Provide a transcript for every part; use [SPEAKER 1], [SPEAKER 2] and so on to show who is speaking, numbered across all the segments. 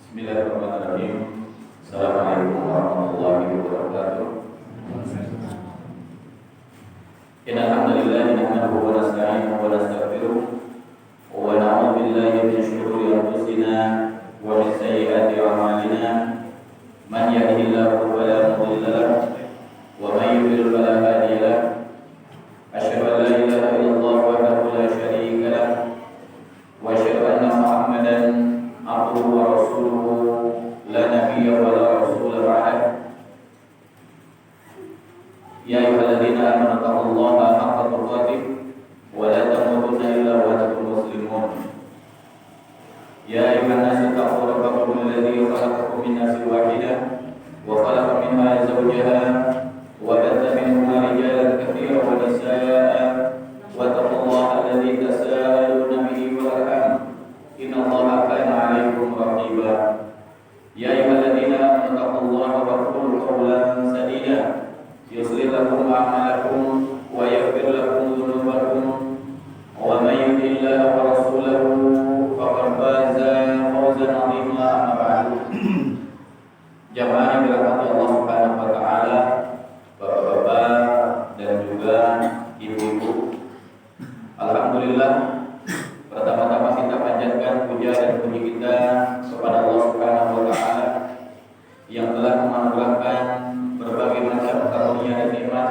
[SPEAKER 1] Bismillahirrahmanirrahim. Assalamualaikum warahmatullahi wabarakatuh. Innal hamdalillah nahmaduhu wa nasta'inuhu wa nastaghfiruh wa na'udzu billahi min shururi anfusina wa min sayyiati a'malina. Man yahdihillahu fala mudilla lahu wa man yudlil fala hadiya lahu. Asyhadu an la ilaha illallah wahdahu la syarika lahu wa asyhadu anna Muhammadan abduhu wa rasuluhu la nabiyya wa la rasula ba'dah. Ya ayyuhalladzina amanu taqullaha haqqa tuqatih wa la tamutunna illa wa antum muslimun. Ya ayyuhan nasu taqu rabbakum alladzi khalaqakum min nafsin wahidah wa khalaqa minha zawjaha wa batha minhuma rijalan katsiran wa nisaa'a wa taqullaha alladzi tasaaluna bihi wal arham innallaha kana 'alaykum raqiba. Ya ayyuhalladzina amanu taqullaha wa qulu qawlan sadida yuslih lakum a'malakum wa yaghfir lakum dhunubakum wa may yuti'illaha wa rasulahu faqad faza fawzan 'azima. Amma ba'du. Jamaah yang dirahmati Allah Subhanahu wa taala, Bapak-bapak dan juga ibu-ibu. Alhamdulillah, pertama-tama kita panjatkan puja dan puji kita kepada Allah Subhanahu wa taala yang telah menganugerahkan berbagai macam karunia dan nikmat,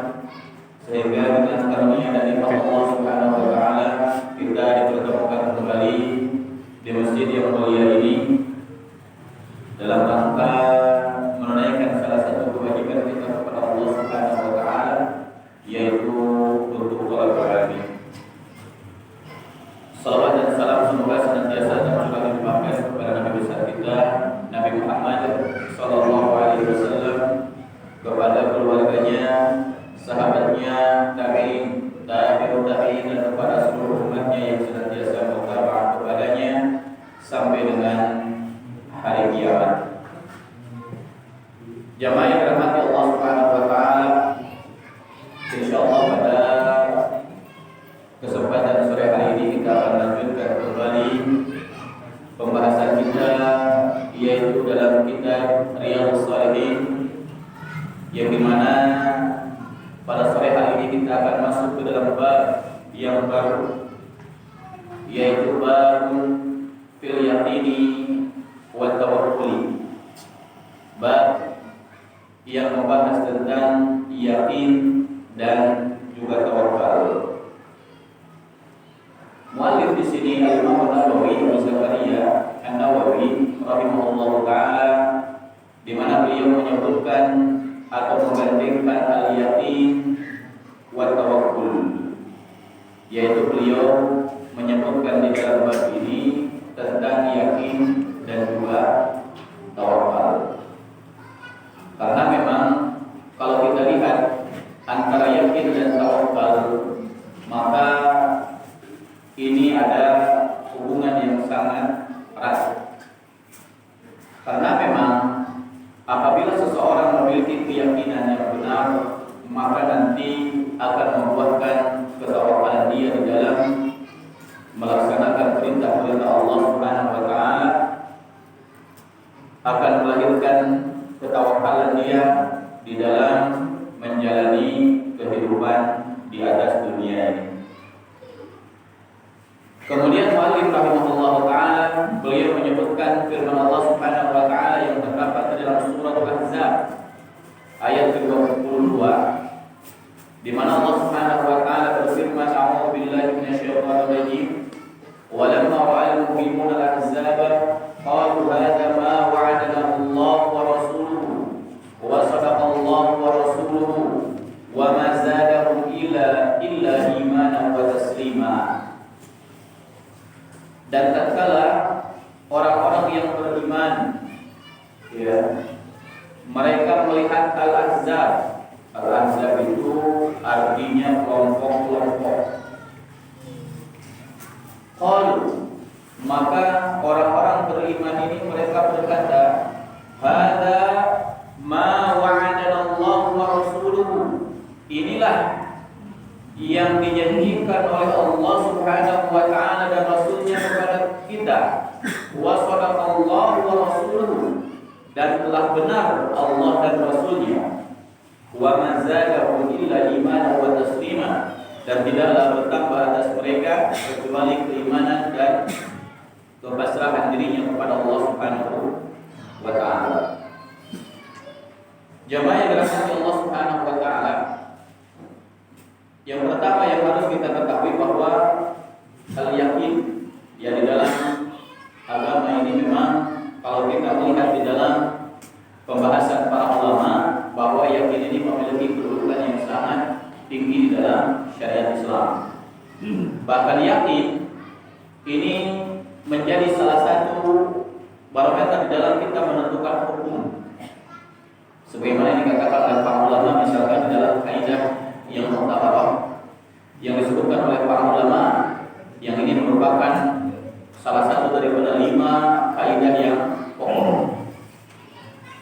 [SPEAKER 1] sehingga dengan karunia dan nikmat Allah Subhanahu wa taala kita dipertemukan kembali di masjid yang mulia ini dalam rangka menunaikan salah satu kewajiban kita kepada Allah Subhanahu wa taala, yaitu untuk sholat tarawih. Salawat dan salam semoga senantiasa tercurah limpahkan kepada Nabi besar kita Nabi Muhammad sallallahu alaihi wasallam, kepada keluarganya, sahabatnya, tabi'in, tabi'ut tabi'in, dan kepada seluruh umatnya yang senantiasa bertaat kepadanya sampai dengan hari kiamat. Jamaah yang dirahmati Allah Subhanahu wa taala, insyaallah pada kesempatan sore hari ini kita akan lanjutkan kembali pembahasan kita, yaitu dalam kitab Riyadhus Shalihin, yang dimana pada sore hari ini kita akan masuk ke dalam bab yang baru, yaitu babun fil yaqini wa tawakkuli. Bab yang membahas tentang yakin dan juga tawakal. Muallif di sini Al-Imam An-Nawawi Abu Zakaria An-Nawawi rahimahullahu taala, di mana beliau menyebutkan atau menggandengkan al-yaqin wa tawakkul, yaitu beliau menyebutkan di dalam bab ini tentang yakin dan juga tawakal. Karena memang kalau kita lihat antara yakin dan tawakal, maka ini ada hubungan yang sangat erat. Karena memang apabila seseorang memiliki keyakinan yang benar, maka nanti akan membuahkan ketawakalan dia di dalam melaksanakan perintah-perintah Allah Subhanahu wa taala, akan melahirkan ketawakalan dia di dalam menjalani kehidupan di atas dunia ini. Kemudian muallif rahimahullah taala, beliau menyebutkan firman Allah Subhanahu wa taala yang terdapat di dalam surah Al-Ahzab ayat ke-22, di mana Allah Subhanahu wa taala berfirman, a'udzu billahi minasyaitonir rajim, wa lamma ra'al mu'minuna al-ahzaba qalu hadza ma wa'adana Allah wa rasuluhu wa sadaqa Allah wa rasuluhu wa ma zadahum illa imanan wa taslima. Dan tatkala orang-orang yang beriman, ya, mereka melihat al-ahzab. Al-ahzab itu artinya kelompok-kelompok. Qalu, maka orang-orang beriman ini mereka berkata, hadza ma wa'adana Allah wa rasuluhu. Inilah yang dijanjikan oleh Allah Subhanahu wa taala dan Rasulnya kepada kita. Wa sadaqallahu wa rasuluhu, dan telah benar Allah dan Rasulnya. Wa ma zadahum illa imanan wa taslima, dan tidaklah bertambah atas mereka kecuali keimanan dan kepasrahan dirinya kepada Allah Subhanahu wa taala. Jamaah yang dirahmati Allah Subhanahu wa taala, yang pertama yang harus kita ketahui bahwa al-yakin ya di dalam agama ini memang kalau kita melihat di dalam pembahasan para ulama bahwa yakin ini memiliki kedudukan yang sangat tinggi di dalam syariat Islam. Bahkan yakin ini menjadi salah satu barometer di dalam kita menentukan hukum. Sebagaimana yang dikatakan oleh para ulama, misalkan di dalam kaidah yang mu'tabarah yang disebutkan oleh para ulama, yang ini merupakan salah satu daripada 5 kaidah yang pokok,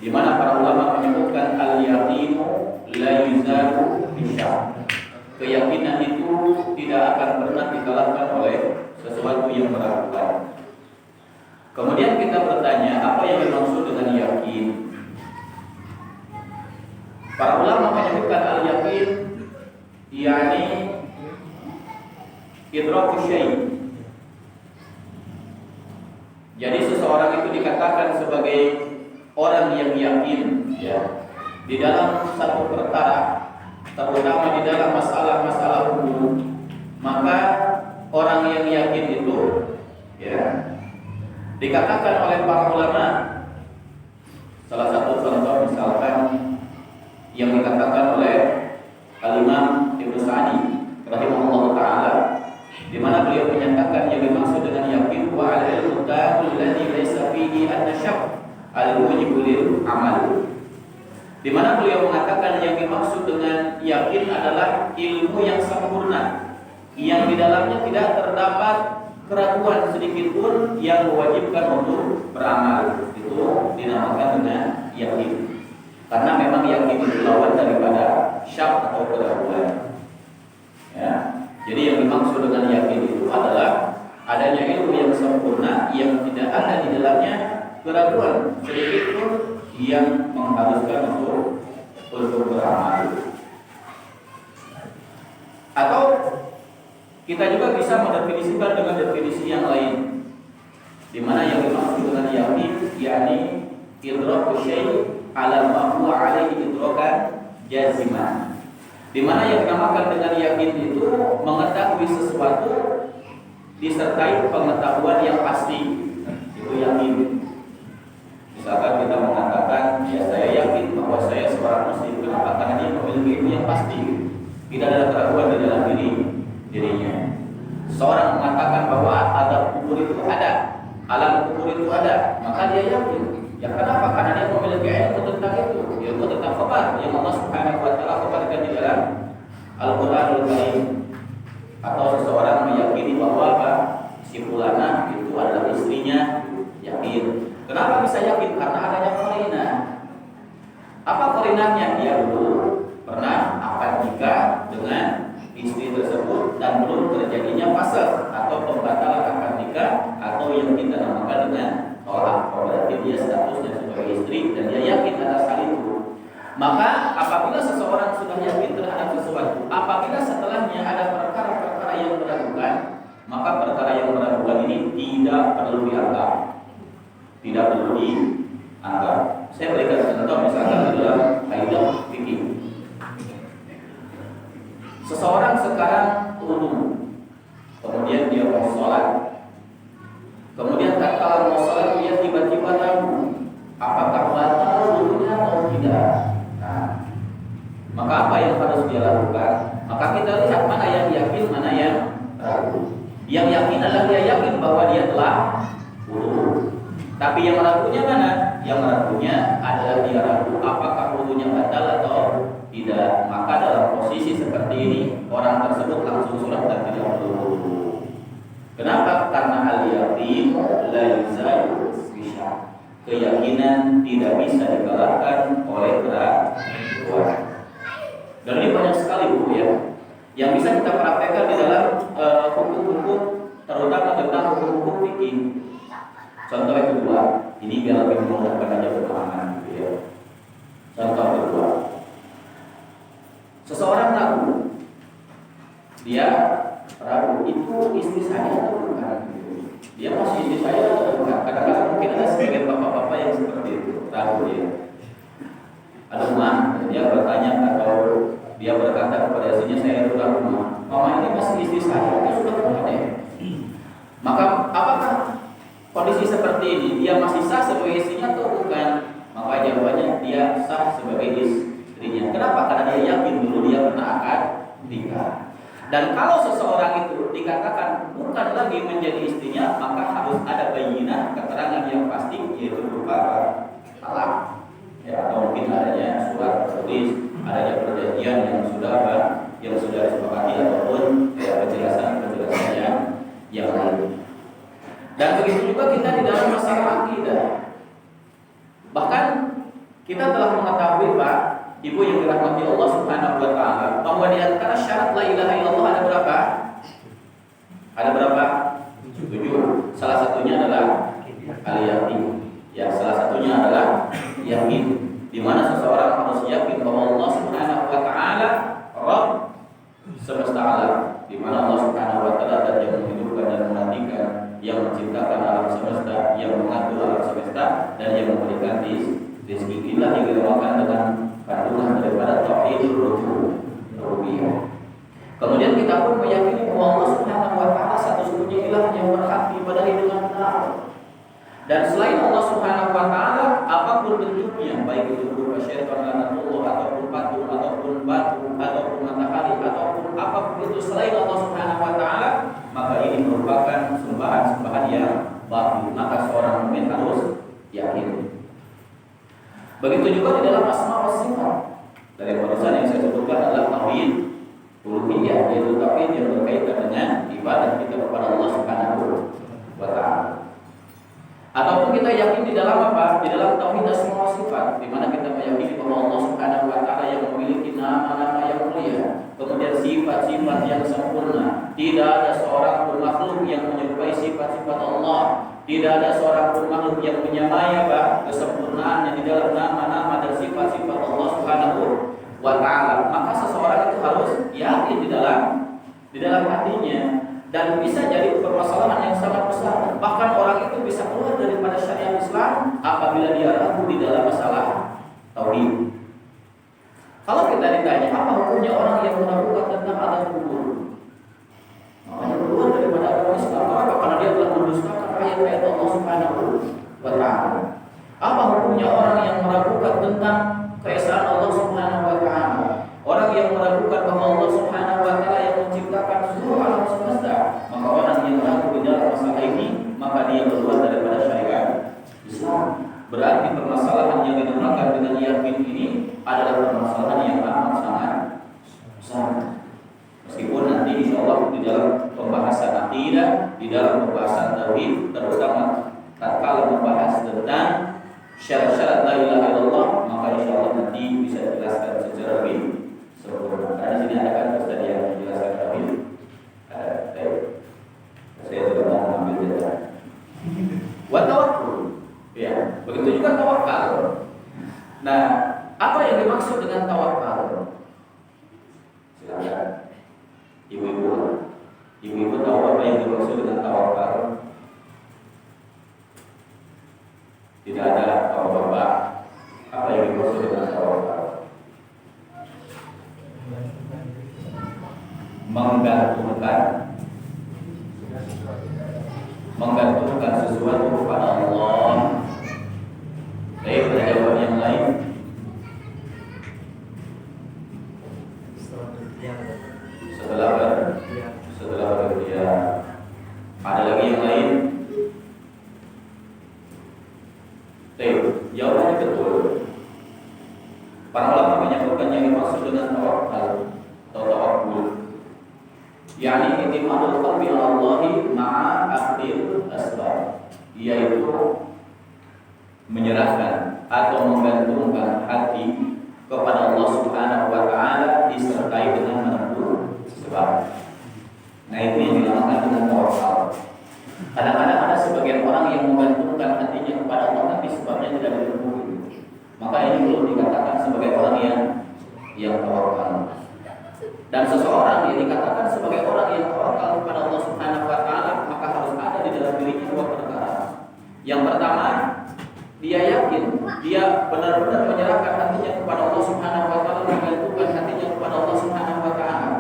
[SPEAKER 1] di mana para ulama menyebutkan al-yaqinu la yuzalu bisyak. Keyakinan itu tidak akan pernah dikalahkan oleh sesuatu yang meragukan. Kemudian kita bertanya, apa yang dimaksud dengan yakin? Para ulama menyebutkan al-yaqin yakni idraku syai'. Jadi seseorang itu dikatakan sebagai orang yang yakin ya di dalam satu perkara, terutama di dalam masalah-masalah hukum, maka orang yang yakin itu ya dikatakan oleh para ulama. Salah satu contoh misalkan yang dikatakan oleh Al-Imam Ibnu Sa'di rahimahullah taala, di mana beliau menyatakan yang dimaksud dengan yakin wa al-ilmu ta'ul ladzi laysa fihi an-nasab al-mujibu lil amal. Di mana beliau mengatakan yang dimaksud dengan yakin adalah ilmu yang sempurna, yang di dalamnya tidak terdapat keraguan sedikit pun yang mewajibkan untuk beramal. Itu dinamakan dengan yakin. Karena memang yakin itu lawan daripada syak atau keraguan. Ya. Jadi yang dimaksud dengan yakin itu adalah adanya ilmu yang sempurna yang tidak ada di dalamnya keraguan sedikit pun yang mengharuskan untuk beramal. Atau kita juga bisa mendefinisikan dengan definisi yang lain, di mana yang dimaksud dengan yakin yakni idraku syai' ala ma huwa alaihi idrakan jaziman. Di mana yang dinamakan dengan yakin itu mengetahui sesuatu disertai pengetahuan yang pasti. Itu yakin. Misalkan kita mengatakan, ya saya yakin bahwa saya seorang muslim. Kenapa? Karena dia memiliki ilmu yang pasti. Tidak ada keraguan di dalam dirinya. Seorang mengatakan bahwa adab kubur itu ada, alam kubur itu ada, maka dia yakin. Ya kenapa? Karena dia memiliki ilmu tentang itu, ilmu tentang khabar yang Allah Subhanahu wa taala kabarkan di dalam Al-Qur'anul Karim. Atau seseorang meyakini bahwa apa? Si fulana itu adalah istrinya, yakin. Kenapa bisa yakin? Karena adanya qarinah. Apa qarinahnya? Dia dulu pernah akad nikah dengan istri tersebut dan belum terjadinya fasakh atau pembatalan akad nikah atau yang kita namakan dengan tolak. Berarti dia statusnya sebagai istri dan dia yakin atas hal itu. Maka apabila seseorang sudah yakin terhadap sesuatu, apabila setelahnya ada perkara-perkara yang meragukan, maka perkara yang meragukan ini tidak perlu dianggap. Tidak perlu dianggap. Saya berikan contoh misalkan dalam kaidah fikih. Seseorang sekarang wudu, kemudian dia mau sholat. Kemudian tatkala mau sholat dia tiba-tiba ragu, apakah batal wudunya atau tidak. Nah, maka apa yang harus dia lakukan? Maka kita lihat mana yang yakin, mana yang ragu. Yang yakin adalah dia yakin bahwa dia telah wudu. Tapi yang ragunya mana? Yang ragunya adalah dia ragu apakah wudunya batal atau tidak. Maka dalam posisi seperti ini orang tersebut langsung sholat dan tidak perlu wudu. Kenapa? Karena al-yaqin la yuzalu bisyak. Keyakinan tidak bisa dikalahkan oleh keraguan. Dan ini banyak sekali Bu ya, yang bisa bisa kita praktekkan di dalam hukum-hukum, terutama tentang hukum-hukum fikih. Contoh yang kedua, ini biar lebih memudahkan aja pemahaman gitu ya. Contoh kedua, seseorang ragu, dia ragu itu istri saya atau bukan? Dia masih istri saya atau bukan? Kadang-kadang mungkin ada sebagian bapak-bapak yang seperti itu, ragu dia. Ada rumah, dia bertanya atau dia berkata kepada istrinya, saya itu ragu, mama ini masih istri saya, dia sudah bukan ya? Maka apakah kondisi seperti ini dia masih sah sebagai istrinya atau bukan? Maka jawabannya dia sah sebagai istrinya. Kenapa? Karena dia yakin dulu dia pernah akan nikah. Dan kalau seseorang itu dikatakan bukan lagi menjadi istrinya, maka harus ada bayinah, keterangan yang pasti, yaitu berupa talak, ya, atau mungkin adanya surat tertulis, adanya perjanjian yang sudah disepakati, ataupun penjelasan yang lain. Dan begitu juga kita di dalam masalah akidah. Bahkan kita telah mengetahui, Pak, Ibu yang dirahmati Allah Subhanahu wa taala, bahwa di antara syarat la ilaha illallah ada berapa? Ada berapa? 7. Salah satunya adalah al-yaqin. Ya, salah satunya adalah yakin. Di mana seseorang harus yakin bahwa Allah Subhanahu wa taala Rabb semesta alam, di mana Allah Subhanahu wa taala dan yang menghidupkan dan mematikan, yang menciptakan alam semesta, yang mengatur alam semesta, dan yang memberikan rezeki. Inilah yang dinamakan dengan kandungan daripada tauhidul rububiyah. Kemudian kita pun meyakini bahwa Allah Subhanahu wa taala satu-satunya ilah yang berhak diibadahi dengan benar. Dan selain Allah Subhanahu wa taala, apapun bentuknya, baik itu berupa syaitan lanatullah, ataupun patung, ataupun batu, ataupun matahari, ataupun apapun itu selain Allah Subhanahu wa taala, maka ini merupakan sembahan-sembahan yang batil. Maka seorang mukmin harus yakin. Begitu juga di dalam asma wa sifat. Dari barusan yang saya sebutkan adalah tauhid uluhiyah, yaitu tauhid yang berkaitan dengan ibadah kita kepada Allah Subhanahu wa taala. Ataupun kita yakin di dalam apa? Di dalam tauhid asma wa sifat, di mana kita meyakini bahwa Allah Subhanahu wa taala yang memiliki nama-nama yang mulia, kemudian sifat-sifat yang sempurna. Tidak ada seorang pun makhluk yang menyerupai sifat-sifat Allah. Tidak ada seorang pun makhluk yang menyamai kesempurnaan yang di dalam nama-nama dan sifat-sifat Allah Subhanahu wa taala. Maka seseorang itu harus yakin di dalam hatinya, dan bisa jadi permasalahan yang sangat besar. Bahkan orang itu bisa keluar daripada syariat Islam apabila dia ragu di dalam masalah tauhid. Kalau kita ditanya apa hukumnya orang yang meragukan tentang adab kubur, makanya keluar daripada agama Islam. Kenapa? Karena dia telah mendustakan ayat-ayat Allah Subhanahu wa taala. Apa hukumnya orang yang meragukan tentang keesaan Allah Subhanahu wa taala? Orang yang meragukan bahwa Allah Subhanahu wa taala yang menciptakan seluruh alam semesta, maka orang yang ragu di dalam masalah ini, maka dia keluar daripada syariat Islam. Berarti permasalahan yang dinamakan dengan yakin ini adalah permasalahan yang amat sangat besar. Meskipun nanti insyaallah di dalam pembahasan akidah, di dalam pembahasan tauhid, terutama tatkala membahas tentang syarat-syarat la ilaha illallah, maka insyaallah nanti bisa dijelaskan secara lebih sempurna. Karena di sini ada kan Ustaz yang menjelaskan tauhid. Saya tidak mau mengambil data. Wa tawakkul. Ya, begitu juga tawakal. Nah, apa yang dimaksud dengan tawakal? Silakan. Ibu-ibu tahu apa yang dimaksud dengan tawakal? Tidak ada bapak-bapak. Apa yang dimaksud dengan tawakal? Menggantungkan sesuatu kepada Allah. Baik, ada jawaban yang lain? Setelah berikhtiar. Ada lagi yang lain? Baik, jawabannya betul. Para ulama menyebutkan yang dimaksud dengan tawakal atau tawakkul, yakni i'timadul qalbi 'ala Allah ma'a akhdil asbab, yaitu menyerahkan atau menggantungkan hati kepada Allah Subhanahu wa taala disertai dengan menempuh sebab. tidak ditemui. Maka ini belum dikatakan sebagai orang yang tawakal. Dan seseorang yang dikatakan sebagai orang yang tawakal kepada Allah Subhanahu wa taala, maka harus ada di dalam dirinya dua perkara. Yang pertama, dia yakin, dia benar-benar menyerahkan hatinya kepada Allah Subhanahu wa taala, menggantungkan hatinya kepada Allah Subhanahu wa taala.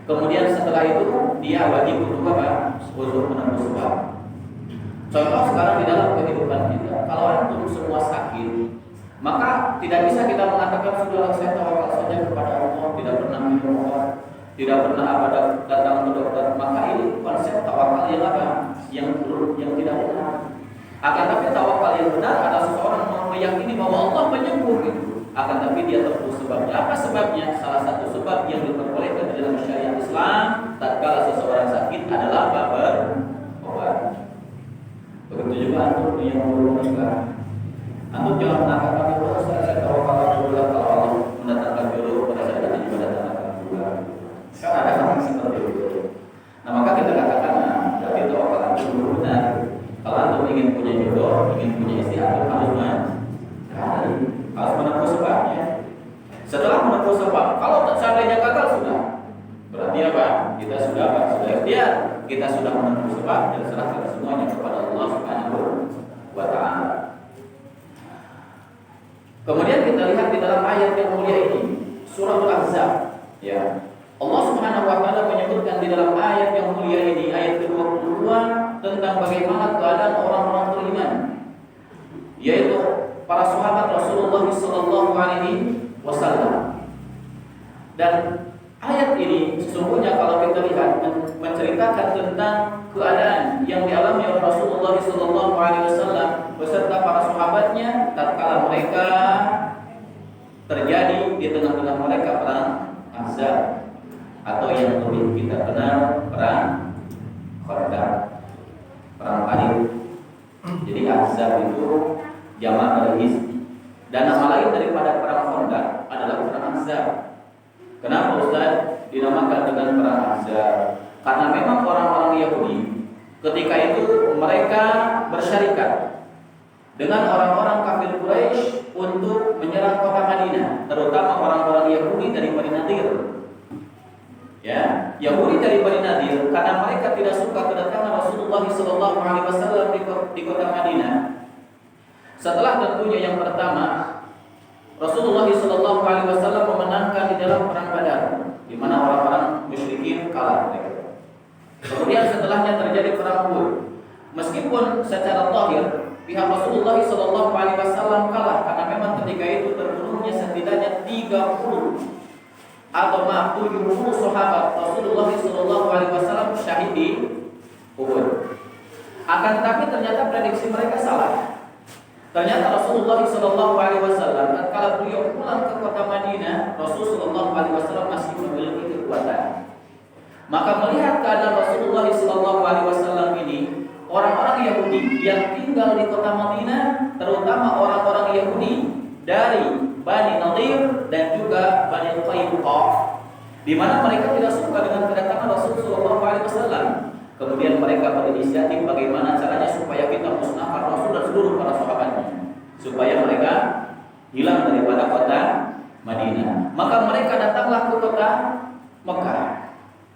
[SPEAKER 1] Kemudian setelah itu dia wajib untuk apa? Untuk menempuh sebab. Contoh sekarang di dalam kehidupan kita, kalau antum semua sakit, maka tidak bisa kita mengatakan sudahlah saya tawakal saja kepada Allah, tidak pernah minum obat, tidak pernah datang ke dokter. Maka ini konsep tawakal yang apa? Yang tidak benar. Akan tapi tawakal yang benar adalah seseorang meyakini bahwa Allah menyembuh itu. Akan tapi dia tempuh sebabnya. Apa sebabnya? Salah satu sebab yang diperbolehkan di dalam syariat Islam tatkala seseorang sakit adalah berobat. Begitu juga antum yang berumah tangga. Antum jangan mengatakan bahwa saya tawakal juga kalau Allah mendatangkan jodoh pada saya dan juga datangkan juga. Kan ada orang seperti itu. Nah maka kita katakan, tapi tawakal antum benar. Kalau antum ingin punya jodoh, ingin punya istri, antum harus menempuh sebabnya. Setelah menempuh sebab, kalau seandainya gagal sudah, berarti apa? Kita sudah apa? Sudah ikhtiar. Kita sudah menempuh sebab dan serahkan semuanya kepada Allah Subhanahu wa taala. Kemudian kita lihat di dalam ayat yang mulia ini, surah Al-Ahzab, ya. Allah Subhanahu wa taala menyebutkan di dalam ayat yang mulia ini, ayat ke-22 tentang bagaimana keadaan orang-orang beriman, yaitu para sahabat Rasulullah sallallahu alaihi wasallam. Dan ayat ini sesungguhnya kalau kita lihat menceritakan tentang keadaan yang dialami oleh Rasulullah sallallahu alaihi wasallam beserta para sahabatnya tatkala mereka terjadi di tengah-tengah mereka perang Ahzab, atau yang lebih kita kenal perang Khandaq, perang Badar. Jadi Ahzab itu jamak dari Hizb, dan nama lain daripada perang Khandaq adalah perang Ahzab. Kenapa Ustaz dinamakan dengan perang Ahzab? Karena memang orang-orang Yahudi ketika itu mereka bersyarikat dengan orang-orang kafir Quraisy untuk menyerang kota Madinah, terutama orang-orang Yahudi dari Bani Nadir. Ya, Yahudi dari Bani Nadir, karena mereka tidak suka kedatangan Rasulullah SAW di kota Madinah. Setelah tentunya yang pertama, Rasulullah SAW memenangkan di dalam perang Badar, di mana orang-orang musyrikin kalah mereka. Kemudian setelahnya terjadi perang Uhud. Meskipun secara zahir pihak Rasulullah SAW kalah, karena memang ketika itu terbunuhnya setidaknya 30 atau 70 sahabat Rasulullah SAW syahid di Uhud. Akan tetapi ternyata prediksi mereka salah. Ternyata Rasulullah SAW tatkala beliau pulang ke kota Madinah, Rasulullah SAW masih memiliki kekuatan. Maka melihat keadaan Rasulullah SAW ini, orang-orang Yahudi yang tinggal di kota Madinah, terutama orang-orang Yahudi dari Bani Nadir dan juga Bani Qainuqa, di mana mereka tidak suka dengan kedatangan Rasulullah SAW. Kemudian mereka berinisiatif bagaimana caranya supaya kita musnahkan Rasul dan seluruh para sahabatnya, supaya mereka hilang daripada kota Madinah. Maka mereka datanglah ke kota Mekah.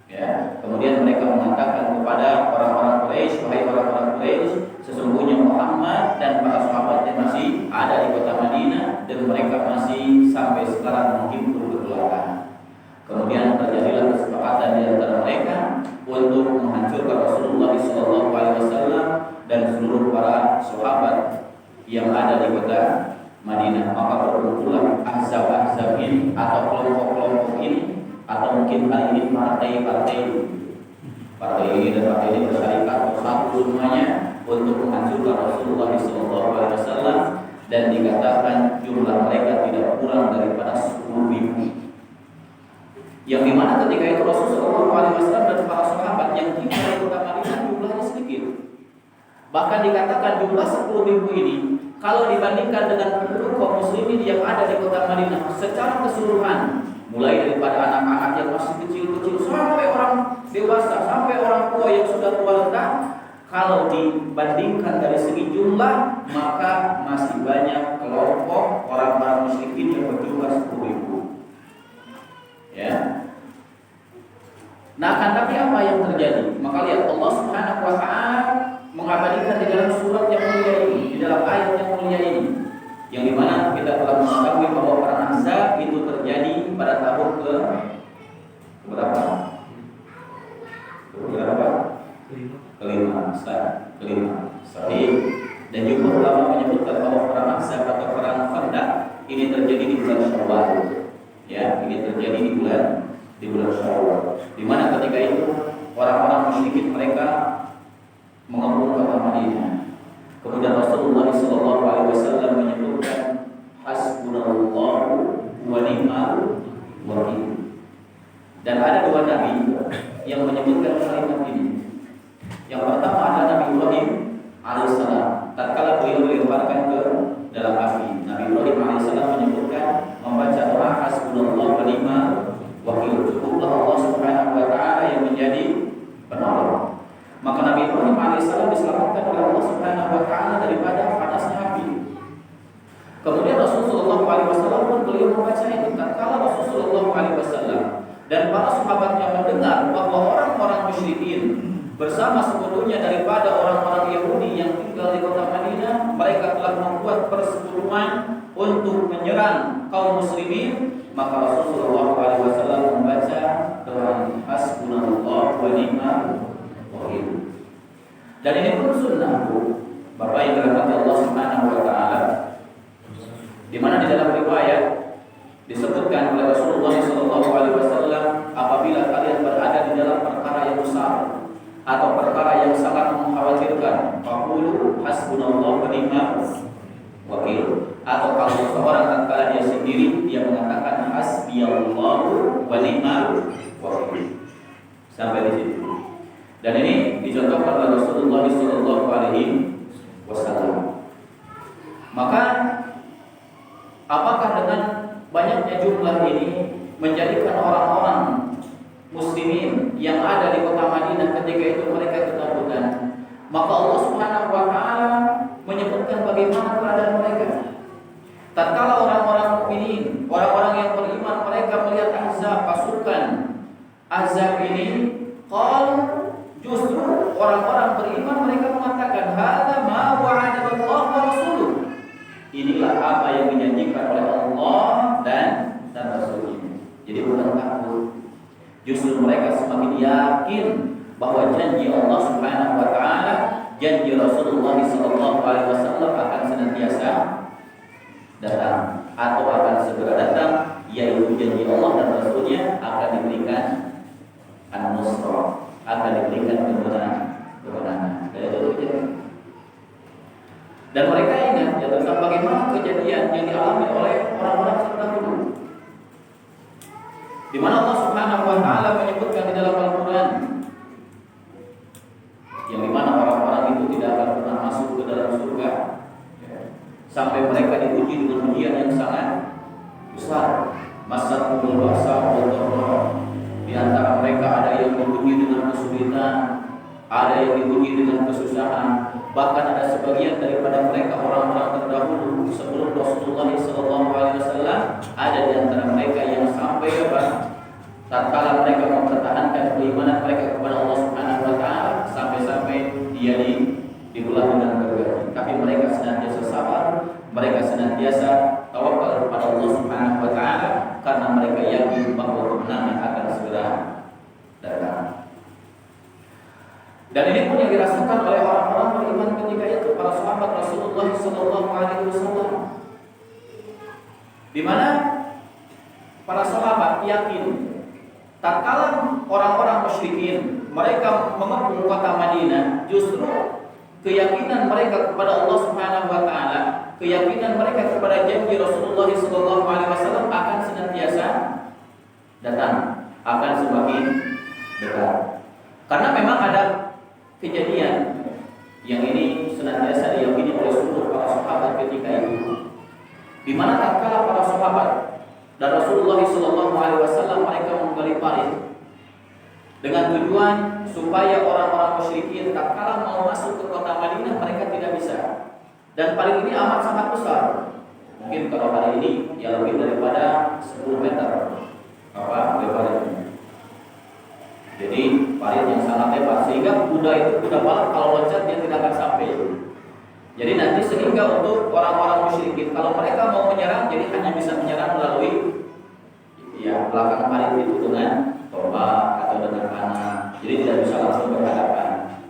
[SPEAKER 1] Ya, kemudian mereka mengatakan kepada orang-orang Quraisy, wahai orang-orang Quraisy, sesungguhnya Muhammad dan para sahabatnya masih ada di kota Madinah dan mereka masih sampai sekarang mungkin berkelana. Kemudian terjadilah kesepakatan di antara mereka untuk menghancurkan Rasulullah SAW dan seluruh para sahabat yang ada di kota Madinah. Maka berkumpulah ahzab-ahzab ini atau kelompok-kelompok ini, atau mungkin kali ini partai-partai ini dan partai ini bersyarikat bersatu semuanya untuk menghancurkan Rasulullah SAW, dan dikatakan jumlah mereka tidak kurang daripada 10.000. Yang dimana ketika itu Rasulullah SAW dan para sahabat yang tinggal di kota Madinah jumlahnya sedikit. Bahkan dikatakan jumlah 10.000 ini kalau dibandingkan dengan penduduk kaum muslimin yang ada di kota Madinah secara keseluruhan, mulai daripada anak-anak yang masih kecil-kecil sampai orang dewasa, sampai orang tua yang sudah tua renta, kalau dibandingkan dari segi jumlah, maka masih banyak kelompok orang-orang musyrikin yang berjumlah 10.000. Ya. Nah, akan tapi apa yang terjadi? Maka lihat Allah Subhanahu wa taala mengabadikan di dalam surat yang mulia ini, di dalam ayat yang mulia ini, yang dimana kita telah mengetahui bahwa perang Ahzab itu terjadi pada tahun ke berapa? Kelima. Sahih. Dan juga ulama menyebutkan bahwa perang Ahzab atau perang Khandaq ini terjadi di bulan Syawal. Ya, ini terjadi di bulan Syawal. Di mana ketika itu orang-orang musyrikin mereka mengepung kota Madinah. Kemudian Rasulullah SAW menyebutkan hasbunallahu wa ni'mal wakil. Dan ada dua nabi yang menyebutkan kalimat ini. Yang pertama adalah Nabi Ibrahim alaihissalam. Tatkala beliau dilemparkan ke dalam api, Nabi Ibrahim alaihissalam menyebutkan membaca doa hasbunallahu wa ni'mal wakil. Cukuplah Allah Subhanahu wa taala yang menjadi penolong. Maka Nabi Ibrahim alaihissalam diselamatkan oleh Allah Subhanahu wa taala daripada panasnya api. Kemudian Rasulullah SAW pun beliau membaca ini. Tatkala Rasulullah SAW dan para sahabatnya mendengar bahwa orang-orang musyrikin bersama sekutunya daripada orang-orang Yahudi yang tinggal di kota Madinah, mereka telah membuat persekutuan untuk menyerang kaum muslimin, maka Rasulullah SAW membaca doa hasbunallahu wa ni'mal wakil. Dan ini pun sunnah, Bapak yang dirahmati Allah Subhanahu wa taala, di mana di dalam riwayat disebutkan oleh Rasulullah SAW, apabila kalian berada di dalam perkara yang besar atau perkara yang sangat mengkhawatirkan, faqulu hasbunallahu wa ni'mal wakil. Atau kalau seorang tatkala dia sendiri, dia mengatakan hasbiyallahu wa ni'mal wakil. Sampai di situ. Dan ini dicontohkan oleh Rasulullah SAW. Maka apakah dengan banyaknya jumlah ini menjadikan orang-orang muslimin yang ada di kota Madinah ketika itu mereka ketakutan? Maka Allah Subhanahu wa taala menyebutkan bagaimana keadaan mereka. Tatkala orang-orang mukminin, orang-orang yang beriman, mereka melihat Ahzab, pasukan Ahzab ini, qalu, justru orang-orang beriman mereka mengatakan hadza ma wa'adallahu wa rasuluh. Inilah apa yang dijanjikan oleh Allah dan Rasul-Nya. Jadi bukan takut. Justru mereka semakin yakin bahwa janji Allah Subhanahu wa taala, janji Rasulullah SAW akan senantiasa datang atau akan segera datang, yaitu janji Allah dan Rasul-Nya akan diberikan an-nusrah, akan diberikan kemenangan. Dan mereka ingat ya tentang bagaimana kejadian yang dialami oleh orang-orang terdahulu, di mana Allah Subhanahu wa taala menyebutkan di dalam Al-Qur'an yang dimana orang-orang itu tidak akan pernah masuk ke dalam surga sampai mereka diuji dengan ujian yang sangat besar. Masatul ba'sa wal dharra. Di antara mereka ada yang diuji dengan kesulitan, ada yang diuji dengan kesusahan. Bahkan ada sebagian daripada mereka orang-orang terdahulu sebelum Rasulullah SAW, ada di antara mereka yang sampai tatkala mereka mempertahankan keimanan mereka kepada Allah Subhanahu wa taala sampai-sampai dia dibelah dengan berbagai. Tapi mereka senantiasa sabar, mereka senantiasa tawakal kepada Allah Subhanahu wa taala karena mereka yakin bahwa kemenangan akan segera datang. Dan ini pun yang dirasakan oleh orang-orang beriman ketika itu, para sahabat Rasulullah SAW, di mana para sahabat yakin tatkala orang-orang musyrikin mereka mengepung kota Madinah, justru keyakinan mereka kepada Allah Subhanahu wa taala, keyakinan mereka kepada janji Rasulullah SAW akan senantiasa datang, akan semakin dekat. Karena memang ada kejadian yang ini senantiasa diyakini oleh seluruh para sahabat ketika itu, di mana tatkala para sahabat dan Rasulullah SAW mereka menggali parit dengan tujuan supaya orang-orang musyrikin tatkala mau masuk ke kota Madinah mereka tidak bisa. Dan paling ini amat sangat besar. Mungkin kalau hari ini ya lebih daripada 10 meter lebarnya. Jadi parit yang sangat lebar sehingga kuda balap kalau loncat dia tidak akan sampai. Jadi nanti sehingga untuk orang-orang musyrikin kalau mereka mau menyerang jadi hanya bisa menyerang melalui belakang parit itu dengan tombak atau dengan panah. Jadi tidak bisa langsung berhadapan.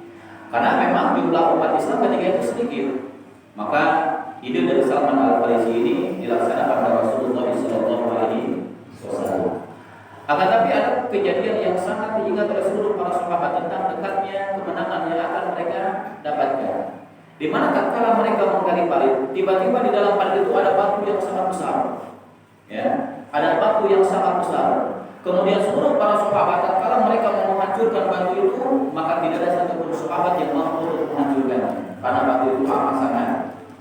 [SPEAKER 1] Karena memang jumlah umat Islam ketika itu sedikit. Maka ide dari Salman Al-Farisi ini dilaksanakan oleh Rasulullah SAW. Akan tapi ada kejadian yang sangat diingat oleh seluruh para sahabat tentang dekatnya kemenangan yang akan mereka dapatkan. Di mana tatkala mereka menggali parit, tiba-tiba di dalam parit itu ada batu yang sangat besar. Ya, ada batu yang sangat besar. Kemudian seluruh para sahabat tatkala mereka mau menghancurkan batu itu, maka tidak ada satupun sahabat yang mampu untuk menghancurkannya karena batu itu amat sangat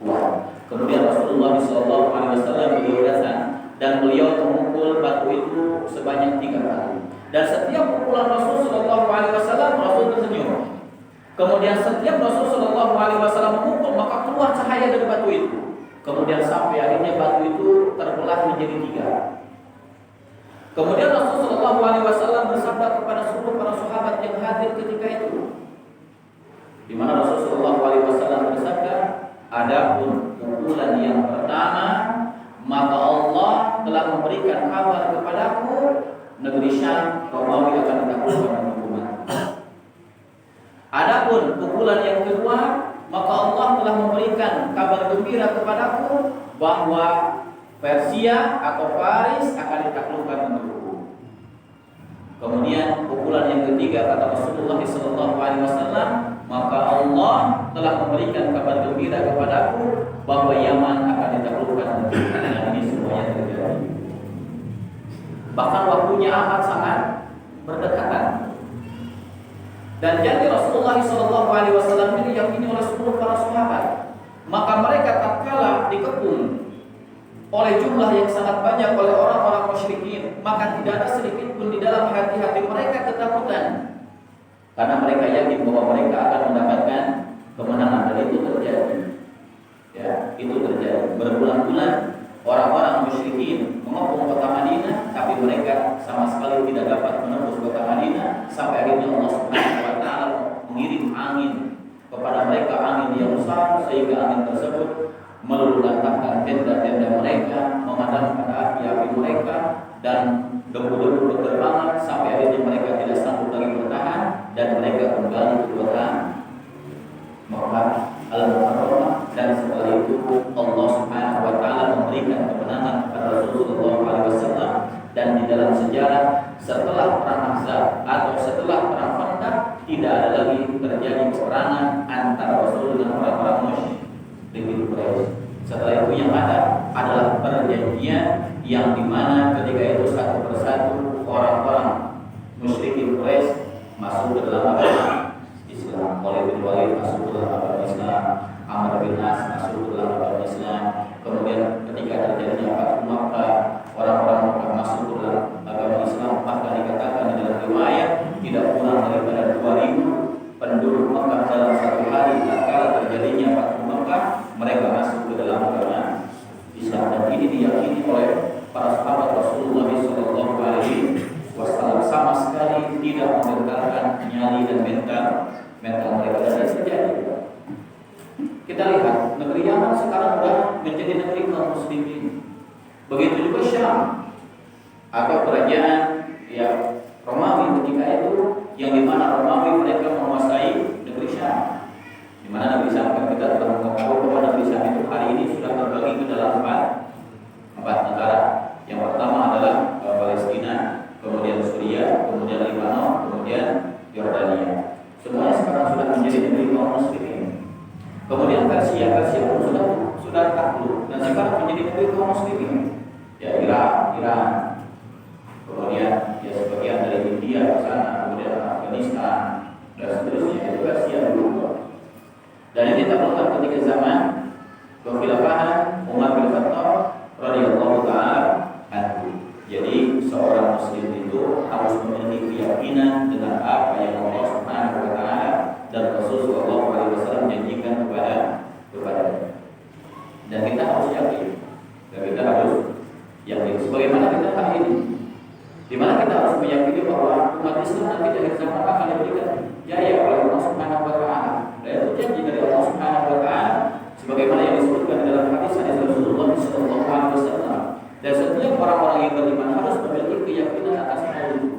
[SPEAKER 1] kuat. Kemudian Rasulullah SAW beliau datang dan beliau memukul batu itu sebanyak 3 kali. Dan setiap pukulan Rasulullah SAW Rasul tersenyum. Kemudian setiap Rasulullah SAW memukul maka keluar cahaya dari batu itu. Kemudian sampai akhirnya batu itu terbelah menjadi 3. Kemudian Rasulullah SAW bersabda kepada seluruh para sahabat yang hadir ketika itu, di mana Rasulullah SAW bersabda, adapun pukulan yang pertama, maka Allah telah memberikan kabar kepadaku negeri Syam Romawi akan ditaklukkan hukuman. Adapun pukulan yang kedua, maka Allah telah memberikan kabar gembira kepadaku bahwa Persia atau Paris akan ditaklukkan untukku. Kemudian pukulan yang ketiga kata Rasulullah SAW, maka Allah telah memberikan kabar gembira kepadaku bahwa Yaman akan ditaklukkan untukku. Dan ini semuanya terjadi. Bahkan waktunya amat sangat berdekatan. Dan jadi Rasulullah SAW ini diyakini oleh seluruh para sahabat. Maka mereka tatkala dikepung oleh jumlah yang sangat banyak oleh orang-orang musyrikin, maka tidak ada sedikit pun di dalam hati-hati mereka ketakutan. Karena mereka yakin bahwa mereka akan mendapatkan kemenangan, dan itu terjadi. Ya, itu terjadi. Berbulan-bulan orang-orang musyrikin mengepung kota Madinah, tapi mereka sama sekali tidak dapat menembus kota Madinah sampai akhirnya Allah Subhanahu wa taala mengirim angin kepada mereka, angin yang besar sehingga angin tersebut meluluhlantahkan tenda-tenda mereka, memadamkan api-api mereka, dan debu-debu berterbangan sampai akhirnya mereka tidak sanggup lagi bertahan dan mereka kembali ke kota Makkah Al-Mukarramah. Dan setelah itu Allah Subhanahu wa taala memberikan kemenangan kepada Rasulullah SAW. Dan di dalam sejarah setelah perang Ahzab atau setelah perang Khandaq tidak ada lagi terjadi peperangan antara Rasul dan orang-orang musyrikin Quraisy. Setelah itu yang ada adalah perjanjian yang dimana ketika itu satu persatu orang-orang musyrikin Quraisy masuk ke dalam agama Islam. Khalid bin Walid masuk ke dalam agama Islam, Amr bin As masuk ke dalam agama Islam. Kemudian ketika terjadinya Fathu Makkah, orang-orang Makkah masuk ke dalam agama Islam. Bahkan dikatakan di dalam riwayat tidak kurang daripada 2.000 penduduk Makkah dalam satu hari tatkala terjadinya Fathu Makkah mereka masuk ke dalam agama Islam. Dan ini diyakini oleh para sahabat Rasulullah SAW sama sekali tidak menggentarkan nyali dan mental mereka. Dan terjadi. Kita lihat negeri Yaman sekarang sudah menjadi negeri kaum muslimin. Begitu juga Syam atau kerajaan Romawi ketika itu, yang dimana Romawi mereka menguasai negeri Syam. Di mana negeri Syam kita telah mengetahui bahwa negeri Syam itu hari ini sudah terbagi ke dalam empat negara. Yang pertama adalah Palestina, kemudian Suriah, kemudian Lebanon, kemudian Yordania. Semuanya sekarang sudah menjadi negeri kaum muslimin. Kemudian Persia pun sudah takluk dan sekarang menjadi negeri kaum muslimin. Ya, Iran, kemudian sebagian dari India ke sana, kemudian Afghanistan dan seterusnya. Itu Persia dulu. Dan ini ditaklukkan ketika zaman kekhilafahan Umar bin Khattab radhiyallahu taala anhu. Jadi seorang muslim itu harus memiliki keyakinan dengan Dan kita harus yakin. Sebagaimana kita hari ini, di mana kita harus meyakini bahwa umat Islam nanti di akhir zaman akan diberikan jaya oleh Allah Subhanahu wa taala. Dan itu janji dari Allah Subhanahu wa taala sebagaimana yang disebutkan dalam hadis Rasulullah sallallahu alaihi wasallam. Dan setiap orang-orang yang beriman harus memiliki keyakinan atas hal itu.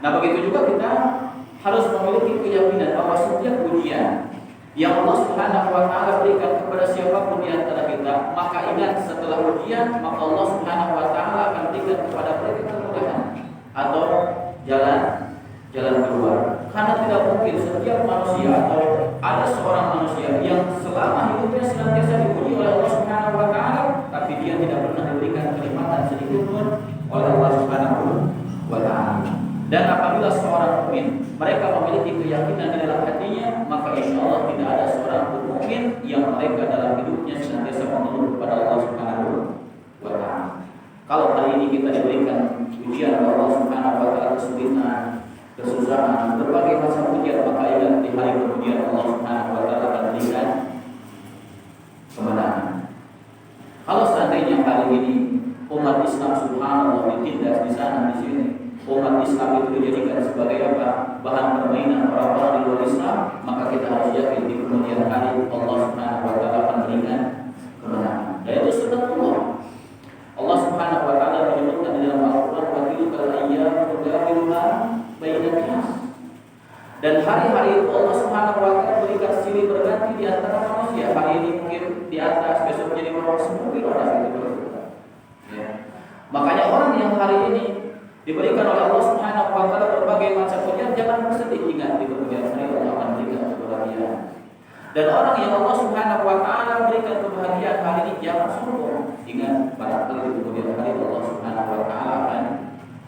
[SPEAKER 1] Nah, begitu juga kita harus memiliki keyakinan bahwa setiap ujian yang Allah Subhanahu wa taala berikan kepada siapapun di antara kita, maka ingat setelah ujian, maka Allah Subhanahu wa taala akan berikan kepada mereka kemudahan atau jalan keluar. Karena tidak mungkin setiap manusia atau ada seorang manusia yang selama hidupnya senantiasa diuji oleh Allah Subhanahu wa taala, tapi dia tidak pernah diberikan kenikmatan sedikit pun oleh Allah Subhanahu wa taala. Dan apabila seorang mukmin mereka memiliki keyakinan di dalam hatinya, maka insya Allah tidak ada seorang mukmin yang mereka dalam hidupnya senantiasa mengeluh kepada Allah Subhanahu wa taala. Kalau hari ini kita diberikan ujian oleh Allah Subhanahu wa taala, kesulitan, kesusahan, berbagai macam ujian, maka ingat di hari kemudian Allah Subhanahu wa taala akan berikan kemenangan. Kalau seandainya hari ini umat Islam subhanallah ditindas di sana di sini, umat Islam itu dijadikan sebagai apa? Bahan permainan orang-orang di luar Islam, maka kita harus yakin di kemudian hari Allah Subhanahu wa taala akan berikan kemenangan. Dan itu sunnatullah. Allah Subhanahu wa taala menyebutkan di dalam Al-Qur'an, wa tilkal ayyamu nudawiluha bainan nas. Dan hari-hari itu Allah Subhanahu wa taala berikan silih berganti di antara manusia. Hari ini mungkin di atas, besok jadi bawah, semua ada gitu. Ya. Makanya orang yang hari ini diberikan oleh Allah Subhanahu wa taala berbagai macam ujian, jangan bersedih, ingat di kemudian hari Allah akan berikan kebahagiaan. Dan orang yang Allah Subhanahu wa taala berikan kebahagiaan hari ini, jangan sombong. Ingat, pada kali di kemudian hari Allah Subhanahu wa taala akan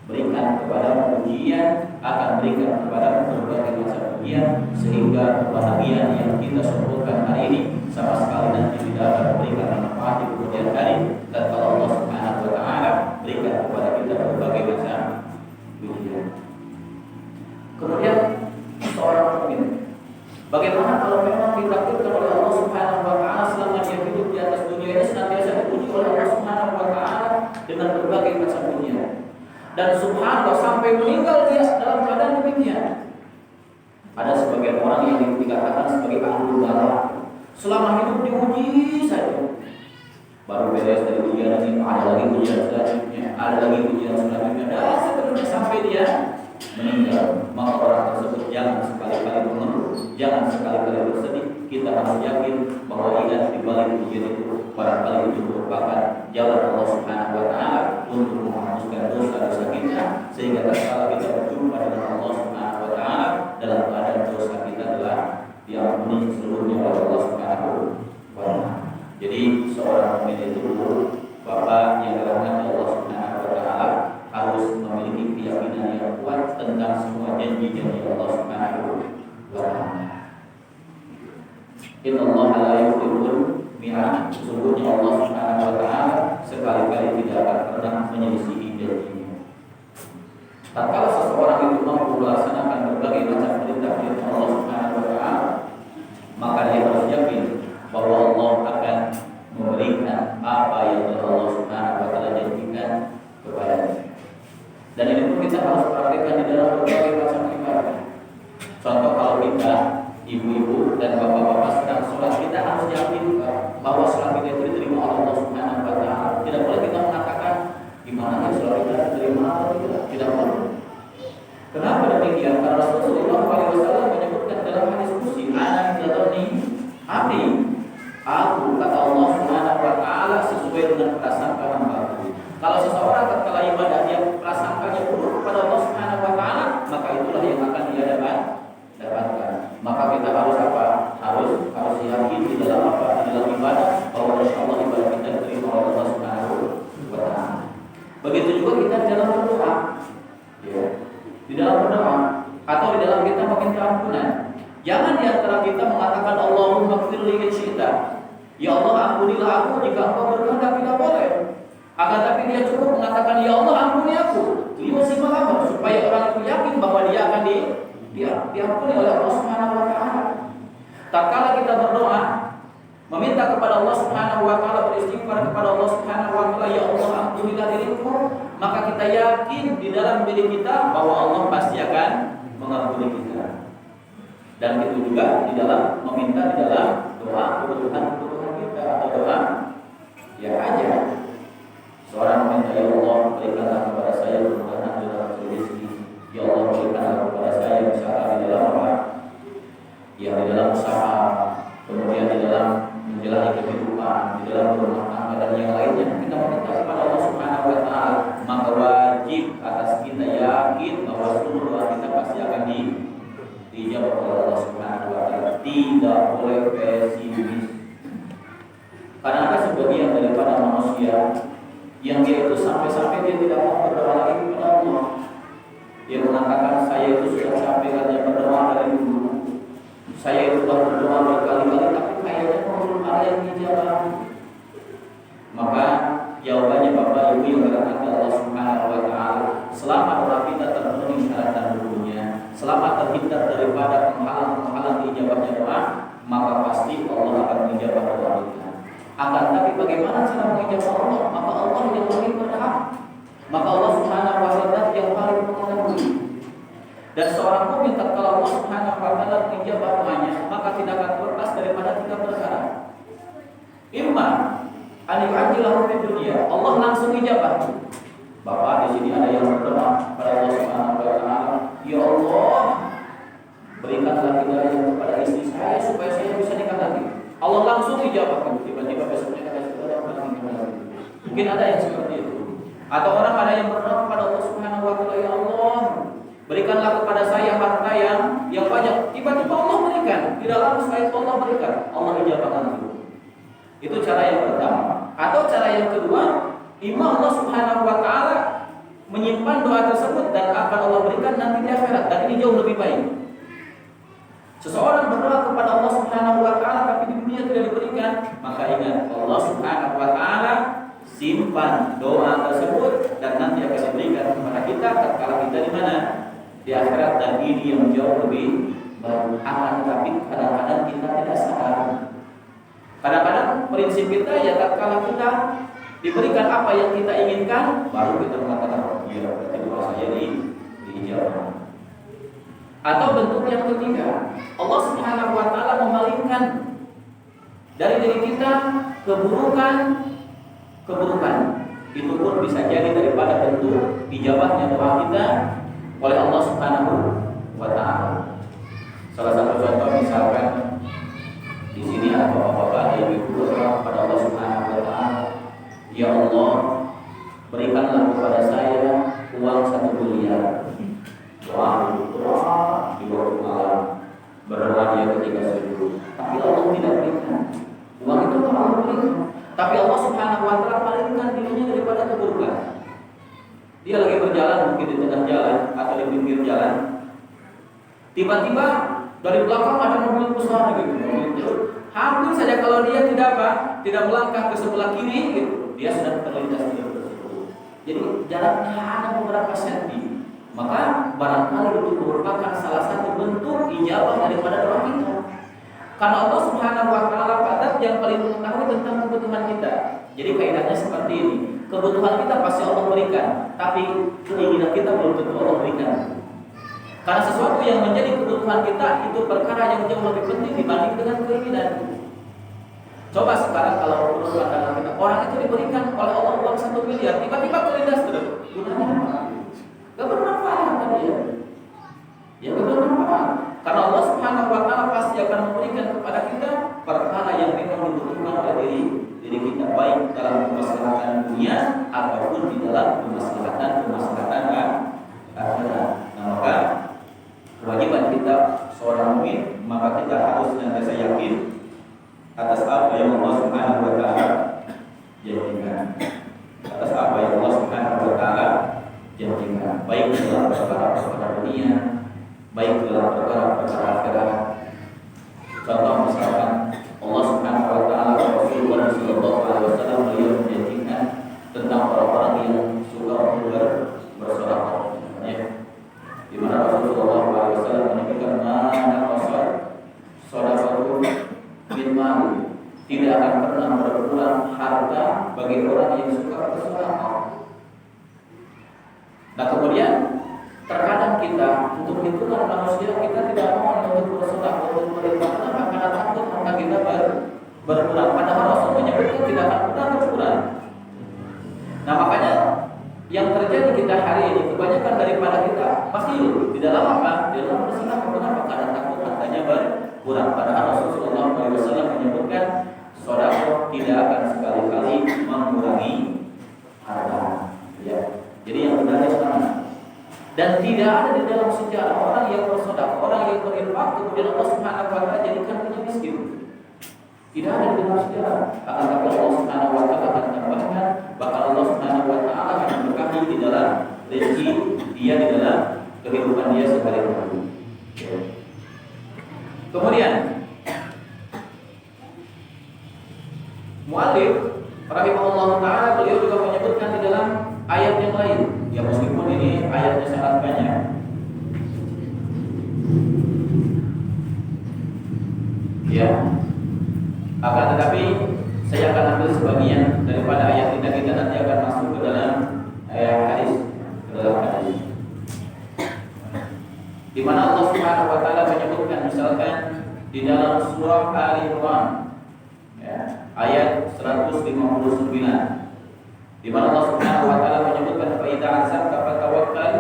[SPEAKER 1] berikan kepada ujian, akan berikan kepada berbagai macam ujian, sehingga kebahagiaan yang kita sombongkan hari ini sama sekali nanti tidak akan memberikan manfaat di kemudian hari. Dan kalau Allah Subhanahu wa taala berikan kepada kita berbagai macam ujian. Kemudian seorang mukmin, bagaimana kalau memang ditakdirkan oleh Allah Subhanahu wa taala selama dia hidup di atas dunia ini senantiasa diuji oleh Allah Subhanahu wa taala dengan berbagai macam ujian. Dan subhanallah sampai meninggal dia dalam keadaan demikian. Ada sebagian orang yang dikatakan sebagai ahli bala, selama hidup diuji saja. Baru beres dari ujian ini, ada lagi ujian selanjutnya, ada lagi ujian selanjutnya, dan seterusnya sampai dia meninggal. Maka orang tersebut jangan sekali-kali mengeluh, jangan sekali-kali bersedih. Kita harus yakin bahwa ingat di balik ujian itu, barangkali itu merupakan jalan Allah Subhanahu wa taala untuk menghapuskan dosa-dosa kita, sehingga tatkala kita berjumpa dengan Allah Subhanahu wa taala dalam keadaan dosa kita telah diampuni seluruhnya oleh Allah Subhanahu wa taala. Jadi seorang mukmin itu Bapak yang dirahmati Allah Subhanahu wa taala harus memiliki keyakinan yang kuat tentang semua janji-janji Allah Subhanahu wa taala. Innallaha la yukhliful mi'ad. Sesungguhnya Allah Subhanahu wa taala sekali-kali tidak akan pernah menyelisihi janjinya. Tatkala seseorang itu mampu melaksanakan berbagai macam perintah-perintah Allah Subhanahu wa taala, maka dia harus yakin bahwa Allah akan memberikan apa yang telah Allah Subhanahu wa taala janjikan kepadanya. Dan ini pun kita harus praktikkan di dalam berbagai macam ibadah. Contoh, kalau kita ibu-ibu dan bapak-bapak sedang sholat, kita harus yakin bahwa sholat kita itu diterima oleh Allah Subhanahu wa taala. Tidak boleh kita mengatakan gimana ya sholat kita diterima atau tidak. Tidak boleh. Kenapa demikian? Karena Rasulullah SAW menyebutkan dalam hadis qudsi, "Ana yadhni abdi." Aku, kata Allah Subhanahu wa taala, sesuai dengan prasangka hamba-Ku. Kalau seseorang tatkala ibadah dia prasangkanya buruk kepada Allah Subhanahu wa taala, maka itulah yang akan dia dapatkan. Maka kita harus apa? Harus yakin di dalam apa? Di dalam ibadah bahwa insyaallah ibadah kita diterima oleh Allah Subhanahu wa taala. Begitu juga kita di dalam berdoa. Ya. Di dalam berdoa atau di dalam kita meminta ampunan. Jangan di antara kita mengatakan Allahumma ighfirli in syi'ta. Ya Allah, ampunilah aku jika Engkau berkehendak, tidak boleh. Akan tapi dia cukup mengatakan ya Allah, ampuni aku. Ini masih apa? Supaya orang itu yakin bahwa dia akan diampuni oleh Allah Subhanahu wa taala. Tatkala kita berdoa, meminta kepada Allah Subhanahu wa taala, beristighfar kepada Allah Subhanahu wa taala, ya Allah ampunilah diriku, maka kita yakin di dalam diri kita bahwa Allah pasti akan mengampuni kita. Dan itu juga di dalam meminta, di dalam doa kebutuhan kita atau doa ya aja. Seorang meminta, ya Allah berikanlah kepada saya kemudahan dalam rezeki, ya Allah berikanlah kepada saya misalkan di dalam apa? Ya di dalam usaha, kemudian di dalam menjalani kehidupan, di dalam rumah tangga dan yang lainnya. Kita meminta kepada Allah Subhanahu wa taala, maka wajib atas kita yakin bahwa seluruh doa kita pasti akan dijawab oleh Allah Subhanahu wa taala. Tidak boleh pesimis. Karena ada sebagian daripada manusia yang dia itu sampai-sampai dia tidak mau berdoa lagi kepada Allah. Dia mengatakan, saya itu sudah capek hanya berdoa dari dulu. Saya itu telah berdoa berkali-kali, tapi kayaknya belum ada yang dijawab. Maka jawabannya Bapak Ibu yang dirahmati Allah Subhanahu wa taala, selama doa kita terpenuhi syarat dan rukunnya, selama terhindar daripada penghalang-penghalang dijawabnya doa, maka pasti Allah akan menjawab doa kita. Akan tapi bagaimana cara menjawab Allah? Maka Allah yang paling berhak, maka Allah Subhanahu wa taala yang paling mengetahui. Dan seorang mukmin tatkala Allah Subhanahu wa taala menjawab doanya, maka tidak akan lepas daripada tiga perkara. Imma an yu'ajjilahu fid dunya, Allah langsung ijabah. Bapak di sini ada yang berdoa kepada Allah Subhanahu wa taala, ya Allah berikanlah hidayah kepada istri saya supaya saya bisa nikah lagi. Allah langsung ijabahkan, tiba-tiba besoknya kasih doa lagi. Mungkin ada yang seperti itu. Atau orang ada yang berdoa kepada Allah Subhanahu wa taala, ya Allah berikanlah kepada saya harta yang banyak. Tiba-tiba Allah berikan, tidak lama setelah itu Allah berikan, Allah ijabahkan itu. Itu cara yang pertama. Atau cara yang kedua, imam Allah Subhanahu wa taala menyimpan doa tersebut dan akan Allah berikan nanti di akhirat, dan ini jauh lebih baik. Seseorang berdoa kepada Allah Subhanahu wa taala tapi di dunia tidak diberikan, maka ingat Allah Subhanahu wa taala simpan doa tersebut dan nanti akan diberikan kepada kita tatkala kita di mana? Di akhirat, dan ini yang jauh lebih baik. Akan tetapi kadang-kadang kita tidak sadar. Kadang-kadang prinsip kita ya tatkala kita diberikan apa yang kita inginkan, baru kita mengatakan, oh iya berarti doa saya diijabah. Atau bentuk yang ketiga, Allah Subhanahu wa taala memalingkan dari diri kita keburukan. Itu pun bisa jadi daripada bentuk dijabahnya doa kita oleh Allah Subhanahu wa taala. Salah satu contoh misalkan di sini ada bapak-bapak yang berdoa kepada Allah Subhanahu wa taala, ya Allah berikanlah kepada saya uang 1 miliar. Doa di waktu malam, berdoa dia ketika sujud, tapi Allah tidak berikan. Uang itu Allah berikan, tapi Allah Subhanahu wa taala palingkan dirinya daripada keburukan. Dia lagi berjalan mungkin di tengah jalan atau di pinggir jalan, tiba-tiba dari belakang ada mobil besar gitu. Hampir saja kalau dia tidak melangkah ke sebelah kiri gitu, dia sudah terlindas di tersebut. Jadi jaraknya hanya beberapa senti. Maka barangkali itu merupakan salah satu bentuk ijabah daripada doa kita. Karena Allah Subhanahu wa taala pada yang paling mengetahui tentang kebutuhan kita. Jadi kaidahnya seperti ini. Kebutuhan kita pasti Allah berikan, tapi keinginan kita belum tentu Allah berikan. Karena sesuatu yang menjadi kebutuhan kita itu perkara yang jauh lebih penting dibanding dengan keinginan. Coba sekarang kalau menurut pandangan kita, orang itu diberikan oleh Allah uang 1 miliar, tiba-tiba terlindas terus. Gunanya apa? Gak bermanfaat kan dia? Ya gak bermanfaat. Karena Allah Subhanahu wa taala pasti akan memberikan kepada kita perkara yang memang dibutuhkan oleh diri kita, baik dalam kemaslahatan dunia ataupun di dalam kemaslahatan akhirat. Nah, maka kewajiban kita seorang mukmin, maka kita harus senantiasa yakin atas apa yang Allah Subhanahu wa taala janjikan. Atas apa yang Allah Subhanahu wa taala janjikan, baik dalam perkara-perkara dunia, baik dalam perkara-perkara akhirat. Contoh misalkan Allah Subhanahu wa taala Rasulullah sallallahu alaihi wasallam beliau menjanjikan tentang orang-orang yang suka bersedekah. Di mana Rasulullah sallallahu alaihi wasallam menyebutkan mana qasar sedekah min mali, tidak pernah berkurang harta bagi orang yang suka bersedekah. Nah kemudian terkadang kita untuk hitungan manusia kita tidak mau untuk bersedekah untuk berinfak karena takut maka kita berkurang. Padahal Rasul menyebutkan tidak akan pernah berkurang. Nah makanya yang terjadi kita hari ini kebanyakan daripada kita pasti di dalam apa? Di dalam bersedekah kenapa? Karena takut hartanya berkurang. Padahal Rasulullah SAW menyebutkan sedekah tidak akan sekali-kali mengurangi harta. Ya. Jadi yang benar yang mana? Dan tidak ada di dalam sejarah orang yang bersedekah, orang yang berinfak kemudian Allah Subhanahu wa taala jadikan dia miskin. Tidak ada di dalam sejarah. Akan tapi Allah Subhanahu wa taala akan tambahkan, bahkan Allah Subhanahu wa taala akan memberkahi di dalam rezeki dia, di dalam kehidupan dia sehari-hari. Kemudian mu'allif rahimahullah ta'ala beliau juga menyebutkan di dalam ayat yang lain, ya meskipun ini ayatnya sangat banyak. Ya, akan tetapi saya akan ambil sebagian daripada ayat kita nanti akan masuk ke dalam hadis, di mana Allah Subhanahu wa taala menyebutkan misalkan di dalam surah Ali Imran ya, ayat 159 di mana Allah Subhanahu wa taala menyebutkan fa idza azamta fatawakkal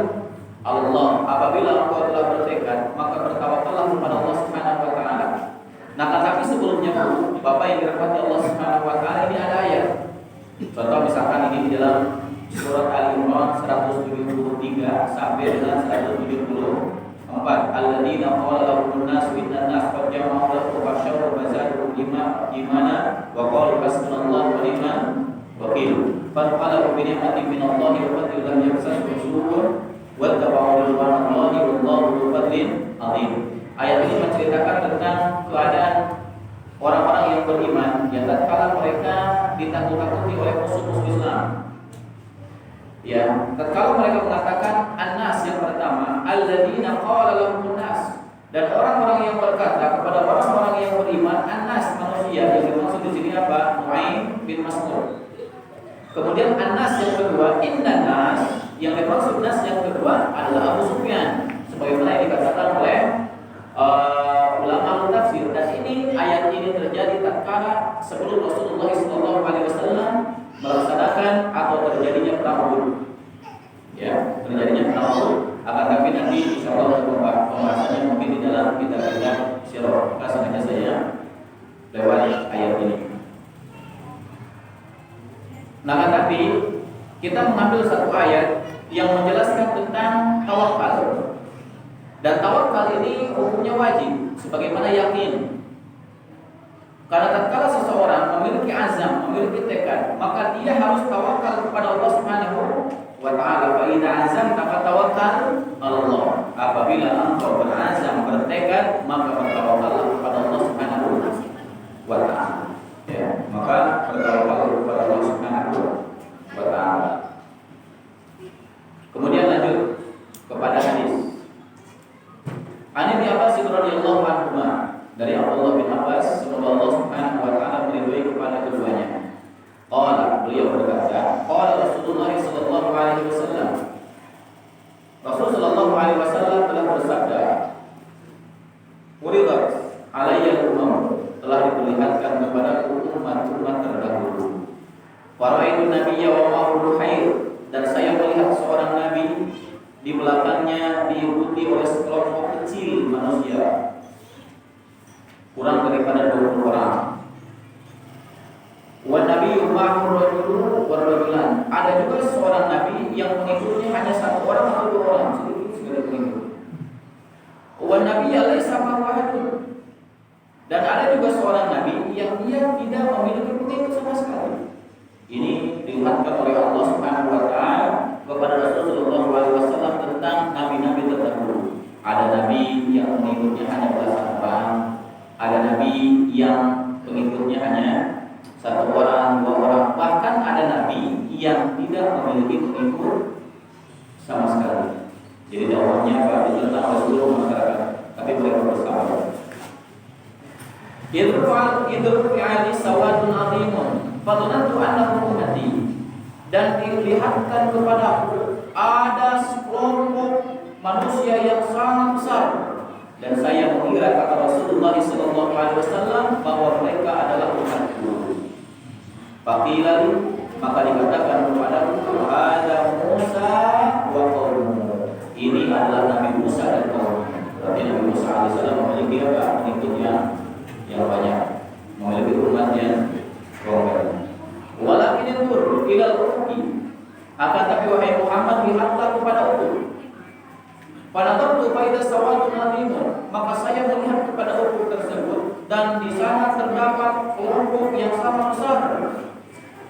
[SPEAKER 1] Allah, apabila engkau telah bertekad maka bertawakkallah kepada Allah Subhanahu wa taala. Nah, tetapi sebelumnya Bapak yang dirahmati Allah Subhanahu wa taala ini ada ayat. Contoh misalkan ini di dalam surat Ali Imran 173 sampai dengan 174. Alladzina qala lahumun nas innan nas qad jama'u lakum fakhshawhum fazadahum imana wa qalu hasbunallahu wa ni'mal wakil. Fanqalabu bi ni'matin minallahi wa fadlin lam yamsashhum su'un wattaba'u ridwanallahi wallahu dzu fadlin 'adzim. Ayat ini menceritakan tentang keadaan orang-orang yang beriman yang tatkala mereka ditakut-takuti oleh musuh-musuh Islam. Ya, tatkala mereka mengatakan an-nas yang pertama, alladzina qala lahumun nas, dan orang-orang yang berkata kepada orang-orang yang beriman, an-nas manusia, yang dimaksud di sini apa? Nu'aim bin Mas'ud. Kemudian an-nas yang kedua, innan nas, yang dimaksud nas yang kedua adalah Abu Sufyan, sebagaimana yang dikatakan oleh ulama tafsir. Dan ini ayat ini terjadi tatkala sebelum Rasulullah SAW melaksanakan atau terjadinya perang Uhud. Ya, terjadinya perang Uhud. Akan tapi nanti insyaallah pembahasannya mungkin di dalam kitab-kitab sirah. Sengaja saya lewat ayat ini. Nah, tapi kita mengambil satu ayat yang menjelaskan tentang tawakal. Dan tawakal ini hukumnya wajib sebagaimana yakin. Karena tatkala seseorang memiliki azam, memiliki tekad, maka dia harus tawakal kepada Allah Subhanahu wa taala. Fa idza azamta fatawakkal 'ala Allah. Apabila engkau berazam, bertekad, maka bertawakallah kepada Allah Subhanahu wa taala. Ya, maka bertawakal kepada Allah Subhanahu wa taala. Kemudian lanjut kepada hadis. Ani bin Abbas radhiyallahu anhu, dari Abdullah bin Abbas semoga Allah Subhanahu wa taala meridhai kepada keduanya. Qala, beliau berkata, qala Rasulullah sallallahu alaihi wasallam. Rasul sallallahu alaihi wasallam telah bersabda, "Uridat alayya al-umam," telah diperlihatkan kepada umat-umat terdahulu. Wa ra'aitu nabiyya wa ma'ahu khair, dan saya melihat seorang nabi di belakangnya diikuti oleh sekelompok kecil manusia, kurang daripada 20 orang. Wa nabiyyu ma'ahu rajulun wa rajulan, ada juga seorang nabi yang mengikutnya hanya satu orang atau dua orang, sedikit sekali pengikut. Wa nabiyyu laisa ma'ahu, dan ada juga seorang nabi yang dia tidak memiliki pengikut sama sekali. Ini dilihatkan oleh Allah Subhanahu wa taala kepada Rasulullah SAW tentang nabi-nabi terdahulu. Ada nabi yang pengikutnya hanya belasan orang, ada nabi yang pengikutnya hanya satu orang, dua orang, bahkan ada nabi yang tidak memiliki pengikut sama sekali. Jadi dakwahnya ditentang oleh seluruh masyarakat, tapi mereka bersabar. idru fi'ali sawadun azimun fadhanantu annahu ummati, dan dilihatkan kepadaku ada sekelompok manusia yang sangat besar, dan saya mengira, kata Rasulullah SAW, bahwa mereka adalah umatku. Faqilali, maka dikatakan kepadaku, ada Musa wa qaumuhu, ini adalah Nabi Musa dan kaumnya. Berarti Nabi Musa AS memiliki pengikutnya yang banyak, memiliki umatnya banyak. Walakin indur ilal ufuqi, akan tapi wahai Muhammad, lihatlah kepada ufuk. Pada waktu faidah sawadun azimun, maka saya melihat kepada ufuk tersebut, dan di sana terdapat kelompok yang sama besar.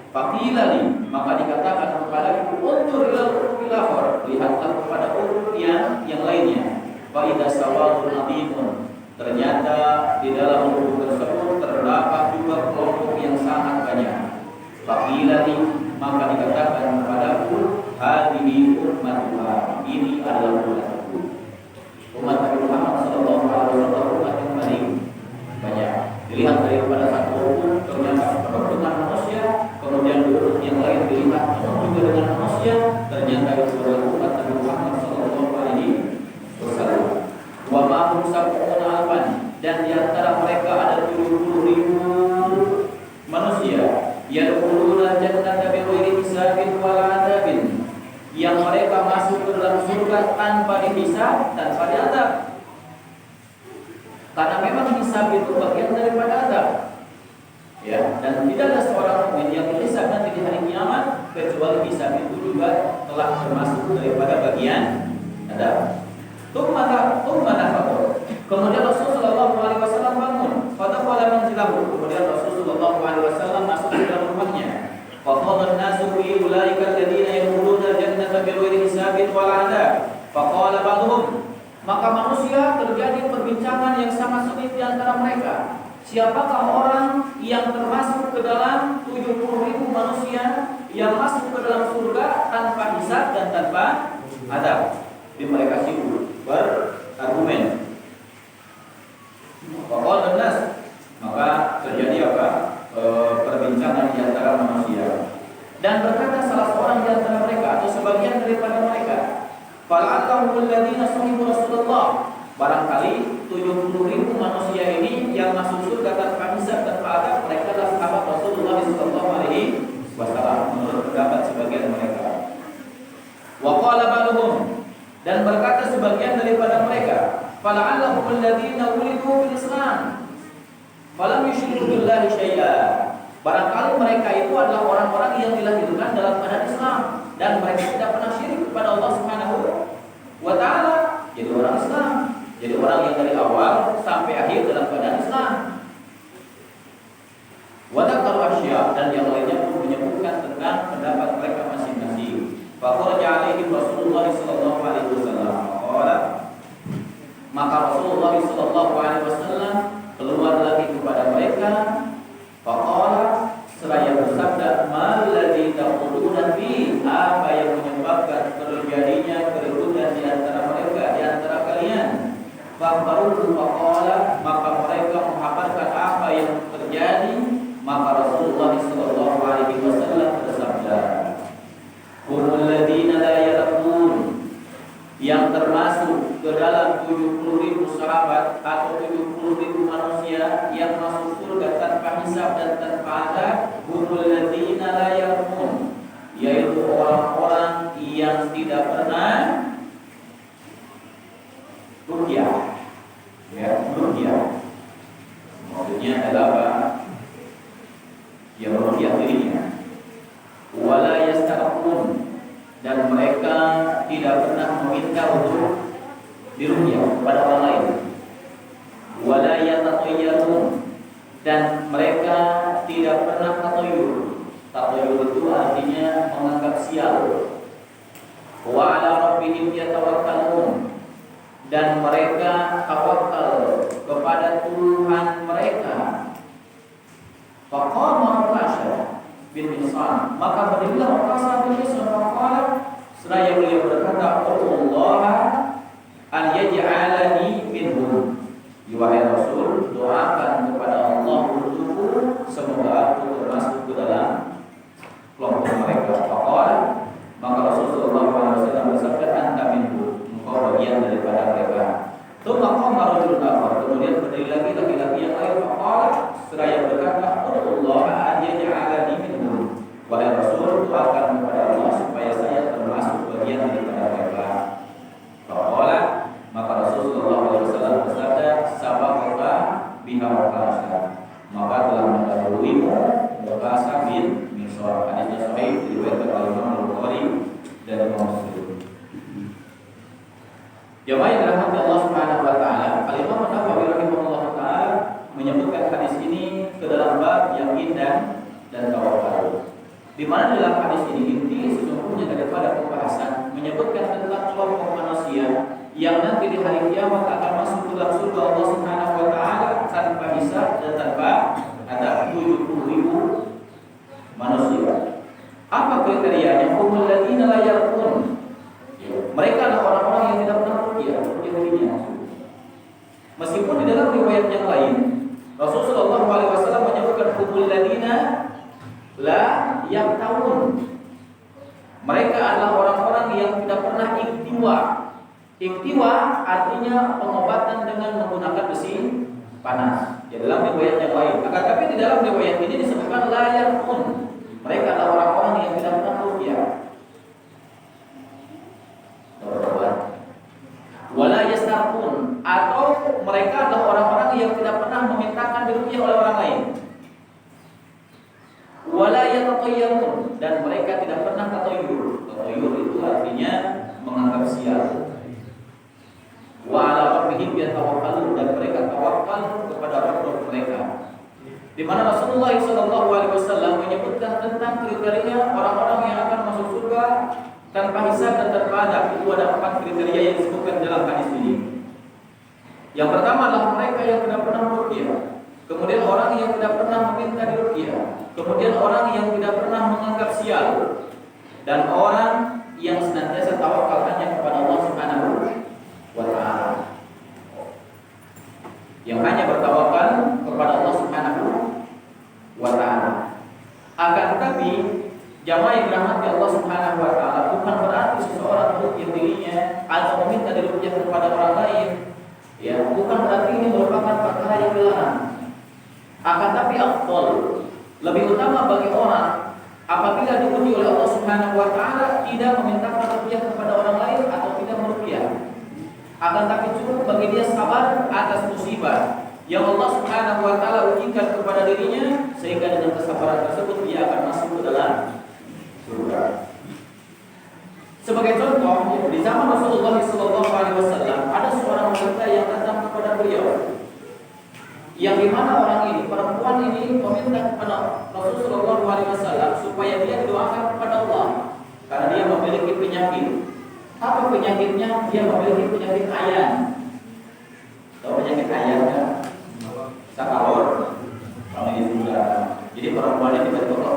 [SPEAKER 1] Faqilali, maka dikatakan kepadaku, undur ilal ufuqil akhar, lihatlah kepada ufuk yang lainnya. Faidah sawadun azimun, ternyata di dalam ufuk tersebut terdapat juga kelompok yang sangat banyak. Faqilali, maka dikatakan kepadaku, hadhihi ummatuha, ini adalah umatku. Umat Nabi Muhammad SAW umat yang paling banyak. Dilihat daripada satu ufuk, ternyata penuh dengan manusia, kemudian di ufuk yang lain dilihat penuh juga dengan manusia, ternyata itu adalah umat Nabi Muhammad SAW. Wa ma'hum sab'una alfan, dan di antara mereka ada 70.000 manusia, yadkhuluna jannata bighairi hisabin wala adabin, yang mereka masuk ke dalam surga tanpa dihisab, tanpa diadab. Karena memang hisab itu bagian daripada adab. Ya, dan tidak ada seorang mukmin yang dihisab nanti di hari kiamat kecuali hisab itu juga telah termasuk daripada bagian adab. Kemudian Rasulullah SAW bangun. Fadakhala manzilahu. Kemudian Rasulullah SAW masuk ke dalam rumahnya. Faqala an-nasu fi ulaika alladziina yadkhuluna jannata bighairi hisabin wala adab. Faqala ba'dhum, maka manusia terjadi perbincangan yang sangat sengit di antara mereka. Siapakah orang yang termasuk ke dalam 70.000 manusia yang masuk ke dalam surga tanpa hisab dan tanpa adab? Di mereka sibuk berargumen. Faqala an-nas, maka terjadi apa? Perbincangan di antara manusia. Dan berkata salah seorang di antara mereka atau sebagian daripada mereka, fala'allahum alladziina sahibu Rasulullah, barangkali 70.000 manusia ini yang masuk surga tanpa hisab dan adab, mereka adalah sahabat Rasulullah SAW, menurut pendapat sebagian mereka. Wa qala ba'dhum, dan berkata sebagian daripada mereka, fala'allahum alladziina wulidu fil Islam falam yusyriku billahi syai'a, barangkali mereka itu adalah orang-orang yang dilahirkan dalam keadaan Islam dan mereka tidak pernah syirik kepada Allah Subhanahu wa taala. Jadi orang Islam, jadi orang yang dari awal sampai akhir dalam keadaan Islam. Wa dzakaru asya, dan yang lainnya pun menyebutkan tentang pendapat mereka masing-masing. Fa kharaja alaihim Rasulullah sallallahu alaihi wasallam. Maka Rasulullah sallallahu alaihi wasallam keluar lagi kepada mereka. Faqala, seraya bersabda, mal ladzi taquluna fi, apa yang menyebabkan terjadinya keributan di antara mereka, di antara kalian. Faqalu, faqala, maka mereka menghabarkan apa yang terjadi. Maka Rasulullah sallallahu alaihi wasallam bersabda, humul ladzina la yarqun, yang termasuk ke dalam 70.000 sahabat atau 70.000 manusia yang masuk surga tanpa hisab dan tanpa adab, humul ladzina la yarqun, yaitu orang-orang yang tidak pernah ruqyah. Ya, ruqyah maksudnya adalah apa? Yang ruqyah dirinya. Wala yastaqun, dan mereka tidak pernah meminta untuk diruqyah kepada orang lain. Wala yatatayyarun, dan mereka tidak pernah tatayyur. Tatayyur itu artinya menganggap sial. Wa ala rabbihim yatawakkalun, dan mereka tawakal kepada Tuhan mereka. Faqama Ukasha bin Mihsan, maka berdirilah Ukasha bin Mihsan, faqala, seraya beliau berkata, Allah an yaj'alani minhum, wahai Rasul, doakan kepada Allah Tsumma qama rajulun akhar, kemudian berdiri lagi laki-laki yang lain faqala, seraya berkata, "Allah an yaj'alani minhum." Wahai Rasul, doakan kepada Allah supaya saya termasuk bagian daripada mereka. Faqala, maka Rasulullah SAW bersabda, "Sabaqaka biha Uqasah." Maka telah mendahuluimu Uqasah bin Mihsan. Hadisnya sahih diriwayatkan oleh Imam Al-Bukhari dan Imam Muslim. Jemaah yang dirahmati Allah Subhanahu wa taala, Al-Imam An-Nawawi rahimahullah taala menyebutkan hadis ini ke dalam bab yakin dan tawakal. Di mana dalam hadis ini inti sesungguhnya daripada pembahasan menyebutkan tentang kelompok manusia yang nanti di hari kiamat akan masuk ke dalam surga Allah Subhanahu wa taala tanpa hisab dan tanpa ada 70.000 manusia. Apa kriterianya? Humul ladzina la yarqun. Mereka adalah orang-orang yang tidak pernah ruqyah dirinya. Meskipun di dalam riwayat yang lain Rasulullah SAW menyebutkan humul ladzina la yaqtawun. Mereka adalah orang-orang yang tidak pernah iktiwa. Iktiwa artinya pengobatan dengan menggunakan besi panas. Ya dalam riwayat yang lain. Akan tapi di dalam riwayat ini disebutkan la yarqun. Mereka adalah orang-orang yang tidak pernah ruqyah. Wala yastarqun, atau mereka adalah orang-orang yang tidak pernah memintakan diruqyah oleh orang lain. Wala yatatayyarun, dan mereka tidak pernah tatayyur. Tatayyur itu artinya menganggap sial. Wa ala rabbihim yatawakkalun, dan mereka tawakal kepada Rabb mereka. Di mana Rasulullah SAW menyebutkan tentang kriteria orang-orang yang akan masuk surga tanpa hisab dan tanpa adab. Itu ada 4 kriteria yang disebutkan dalam hadis ini. Yang pertama adalah mereka yang tidak pernah meruqyah. Kemudian orang yang tidak pernah meminta diruqyah. Kemudian orang yang tidak pernah menganggap sial. Dan orang yang senantiasa tawakal hanya kepada Allah Subhanahu wa taala. Yang hanya bertawakal kepada Allah Subhanahu wa taala. Akan tetapi jamaah yang dirahmati Allah Subhanahu wa taala, bukan berarti seseorang meruqyah dirinya atau meminta diruqyah kepada orang lain, ya, bukan berarti ini merupakan perkara yang dilarang. Akan tapi afdal, lebih utama bagi orang apabila diuji oleh Allah Subhanahu wa taala tidak meminta ruqyah kepada orang lain atau tidak meruqyah. Akan tapi cukup bagi dia sabar atas musibah yang Allah Subhanahu wa taala ujikan kepada dirinya, sehingga dengan kesabaran tersebut dia akan masuk ke dalam surga. Sebagai contoh, di zaman Rasulullah SAW ada seorang wanita yang datang kepada beliau, yang dimana orang ini, perempuan ini meminta kepada Rasulullah SAW supaya dia didoakan kepada Allah karena dia memiliki penyakit. Apa penyakitnya? Dia memiliki penyakit ayan. Tahu penyakit ayan kan? Sakalor. Kalau ini juga. Jadi perempuan ini tiba-tiba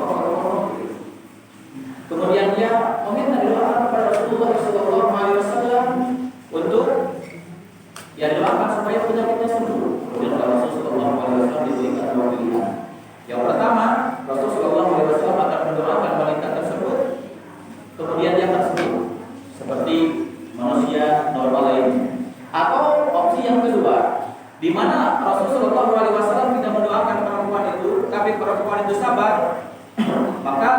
[SPEAKER 1] kemudian dia meminta didoakan kepada Rasulullah SAW untuk ya didoakan supaya penyakitnya sembuh. Kemudian Rasulullah SAW diberikan 2 pilihan. Yang pertama, Rasulullah SAW akan mendoakan wanita tersebut, kemudian dia akan sembuh seperti manusia normal lainnya. Atau opsi yang kedua, di mana Rasulullah SAW tidak mendoakan perempuan itu, tapi perempuan itu sabar, maka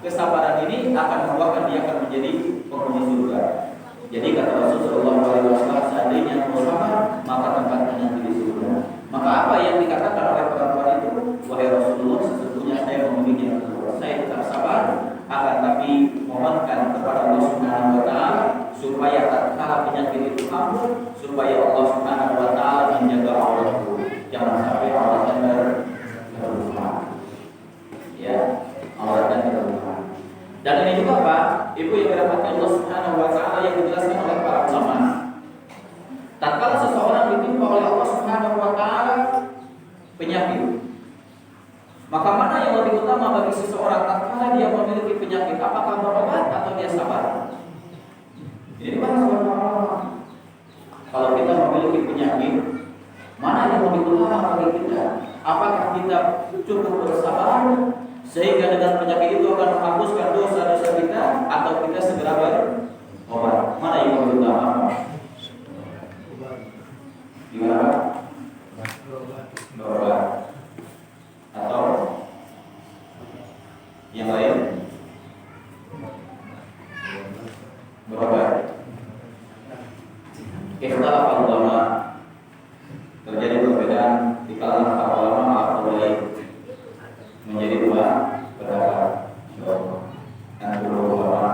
[SPEAKER 1] kesabaran ini akan membuatkan dia akan menjadi penghuni surga. Jadi kata Rasulullah SAW, seandainya mau sabar, maka tempatnya nanti di surga. Maka apa yang dikatakan oleh perempuan itu? Wahai Rasulullah, sesungguhnya saya memiliki kedua. Saya tetap sabar, akan tapi mohonkan kepada Allah Subhanahu wa taala supaya tatkala penyakit itu kambuh, supaya Allah Subhanahu wa taala menjaga auratku. Jangan sampai auratnya terluka. Ya, auratnya terluka. Dan ini juga Pak, Ibu yang dirahmati Allah Subhanahu wa taala yang dijelaskan oleh para ulama. Tatkala seseorang ditimpa oleh Allah Subhanahu wa taala penyakit, maka mana yang lebih utama bagi seseorang tatkala dia memiliki penyakit? Apakah berobat atau dia sabar? Ini bahasa orang. Kalau kita memiliki penyakit, mana yang lebih utama bagi kita? Apakah kita cukup bersabar sehingga dengan penyakit itu akan menghapuskan dosa-dosa kita, atau kita segera berobat? Mana yang lebih utama? Ikhtalafa ulama, terjadi perbedaan di kalangan para ulama al-qaulain menjadi dua pendapat. Dan dua ulama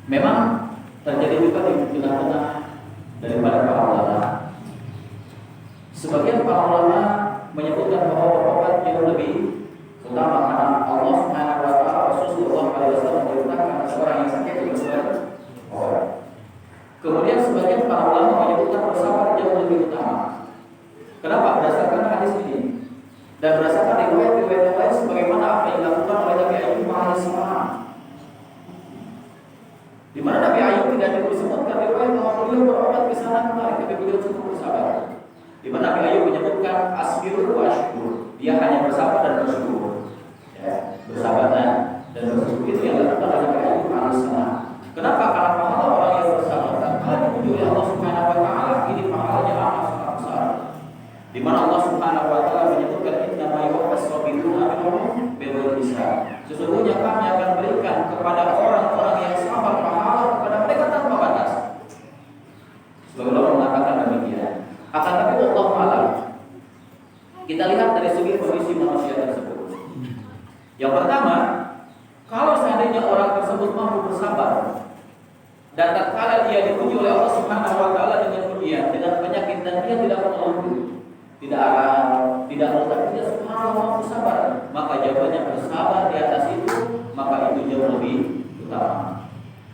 [SPEAKER 1] memang terjadi juga di tengah-tengah daripada para ulama. Sebagian para ulama menyebutkan bahwa obat yang lebih utama karena Allah Subhanahu wa taala Rasulullah SAW memerintahkan seorang yang sakit untuk berobat. Kemudian sebagian para ulama menyebutkan bersabar jauh lebih utama. Kenapa? Berdasarkan hadis ini dan berdasarkan riwayat-riwayat yang lain sebagaimana apa yang dilakukan oleh Nabi Ayub alaihissalam. Di mana Nabi Ayub tidak disebutkan riwayat bahwa beliau berobat ke sana kemari, tapi beliau cukup bersabar. Di mana Nabi Ayub menyebutkan asbiru wa ashkur, dia hanya bersabar dan bersyukur. Ya, bersabar dan bersyukur itu yang dilakukan oleh Nabi Ayub alaihissalam. Kenapa? Karena pahala orang yang bersabar dan kalau dipuji oleh Allah Subhanahu wa taala, ini pahalanya amat sangat besar. Di mana Allah Subhanahu wa taala menyebutkan inna ma yuwaffas sabiruna ajrahum bighairi hisab. Sesungguhnya kami akan berikan kepada orang-orang yang sabar pahala kepada mereka tanpa batas. Sebagaimana mengatakan demikian. Akan tapi Allah alam. Kita lihat dari segi kondisi manusia tersebut. Yang pertama, kalau seandainya orang tersebut mampu bersabar dan tatkala dia dipuji oleh Allah Subhanahu wa taala dengan pujian, dengan penyakit dan dia tidak mengeluh, tidak arang, tidak melukat, dia subhanallah mampu sabar, maka jawabannya bersabar di atas itu, maka itu jauh lebih utama.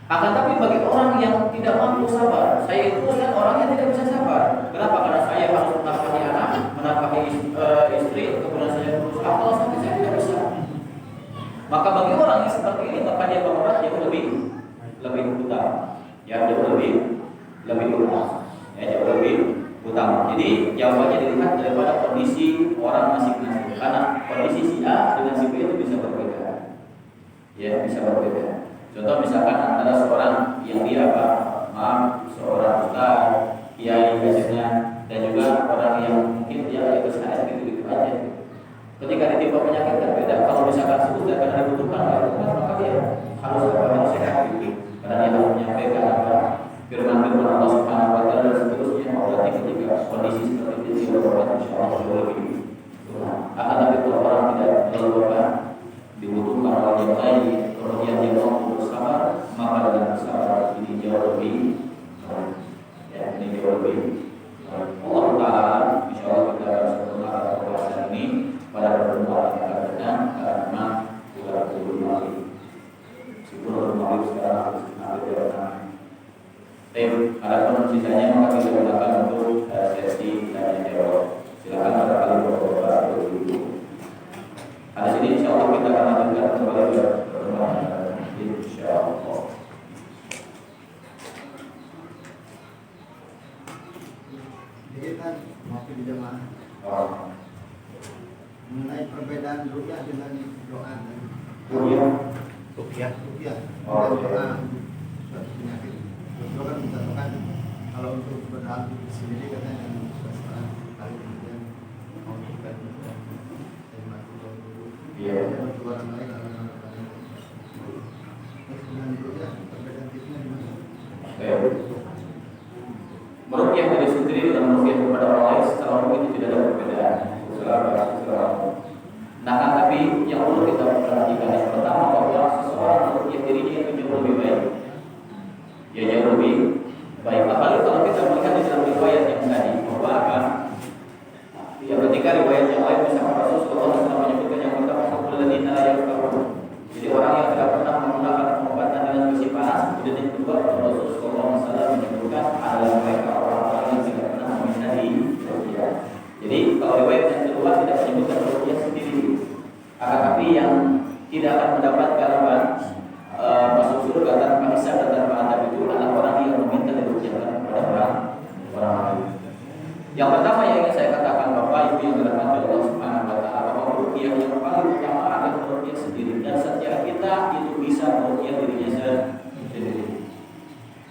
[SPEAKER 1] Akan tapi bagi orang yang tidak mampu sabar, saya itu kan orang yang tidak bisa sabar. Kenapa? Karena saya harus menafkahi anak, menafkahi istri, kemudian saya berusaha kalau sampai saya tidak bisa. Maka bagi orang yang seperti ini, maka dia berobat jauh lebih utama. Ya, jauh lebih utama. Ya, jauh lebih utama. Jadi jawabannya dilihat daripada kondisi orang masing-masing. Karena kondisi si A dengan si B itu bisa berbeda. Ya, bisa berbeda. Contoh misalkan ada seorang yang dia seorang ustaz, kiai biasanya, dan juga orang yang mungkin dia kesehatan gitu aja. Ketika ditimpa penyakit kan beda. Kalau misalkan sebut karena dibutuhkan oleh Tuhan, maka dia harus sehat gitu. Karena dia harus menyampaikan firman-firman Allah Subhanahu wa taala dan seterusnya. Berarti ketika kondisi seperti itu dia berobat insyaallah lebih. Akan tapi kalau orang tidak melakukan dibutuhkan oleh yang lain, kemudian dia mau bersabar, maka dengan bersabar ini jauh lebih Allah Ta'ala insyaallah kita harus melakukan pembahasan ini pada pertemuan yang akan datang karena kita perlu mengikuti sebelum mengikuti sekarang ada pun sisanya maka kita gunakan untuk sesi tanya jawab. Silakan pada kali bapak dulu. Ada sini insyaallah kita akan lanjutkan kembali ke pertemuan insyaallah.
[SPEAKER 2] Jadi kan waktu di jemaah mengenai perbedaan rukyah dengan doa dan rukyah doa suatu penyakit. Itu kan misalkan kalau untuk berdoa sendiri katanya yang sekarang kali kemudian mau bukan saya melakukan dulu. Untuk orang lain dengan rukyah perbedaan tipsnya di mana?
[SPEAKER 1] Merukyah diri sendiri dan merukyah kepada orang lain secara umum itu tidak ada perbedaan. Nah, tapi yang perlu kita perhatikan yang pertama bahwa seseorang merukyah dirinya itu jauh lebih baik. Ya jauh lebih baik. Apalagi kalau kita melihat di dalam riwayat yang tadi bahwa apa? Ya ketika riwayat yang lain misalkan Rasulullah SAW menyebutkan yang pertama adzina la yaqra'un. Jadi orang yang tidak pernah menggunakan pengobatan dengan besi panas. Kemudian yang kedua Rasulullah SAW menyebutkan adalah mereka orang-orang yang tidak pernah menghindari rukyah. Jadi kalau riwayat yang kedua tidak menyebutkan rukyah sendiri, akan tapi yang tidak akan mendapatkan masuk surga tanpa hisab dan tanpa adab itu adalah orang yang meminta dirukyahkan kepada orang lain. Yang pertama yang ingin saya katakan Bapak Ibu yang dirahmati Allah Subhanahu wa taala, bahwa rukyah yang paling utama adalah rukyah sendiri dan setiap kita itu bisa merukyah dirinya sendiri.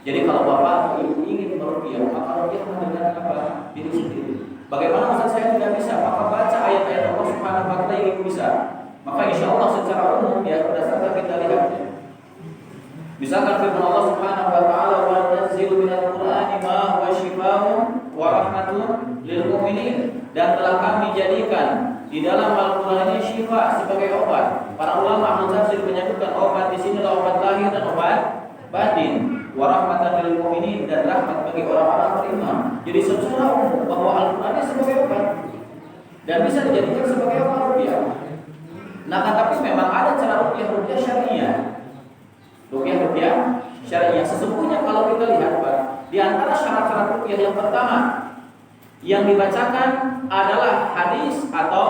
[SPEAKER 1] Jadi kalau Bapak atau Ibu ingin merukyah, maka rukyah dengan apa? Diri sendiri. Bagaimana Ustaz saya tidak bisa? Maka baca ayat-ayat Allah Subhanahu wa taala yang bisa. Maka insya Allah secara umum ya berdasarkan kita lihat. Misalkan firman Allah Subhanahu wa taala dan telah kami jadikan di dalam Al-Quran ini syifa sebagai obat. Para ulama tafsir menyebutkan obat di sini adalah obat lahir dan obat batin, warahmatan lil mu'minin, dan rahmat bagi orang-orang beriman. Jadi secara umum bahwa Al-Quran ini sebagai obat dan bisa dijadikan sebagai obat ruqyah. Nah, tapi memang ada cara ruqyah syariah. Ruqyah syariah sesungguhnya kalau kita lihat Pak, di antara syarat-syarat ruqyah yang pertama yang dibacakan adalah hadis atau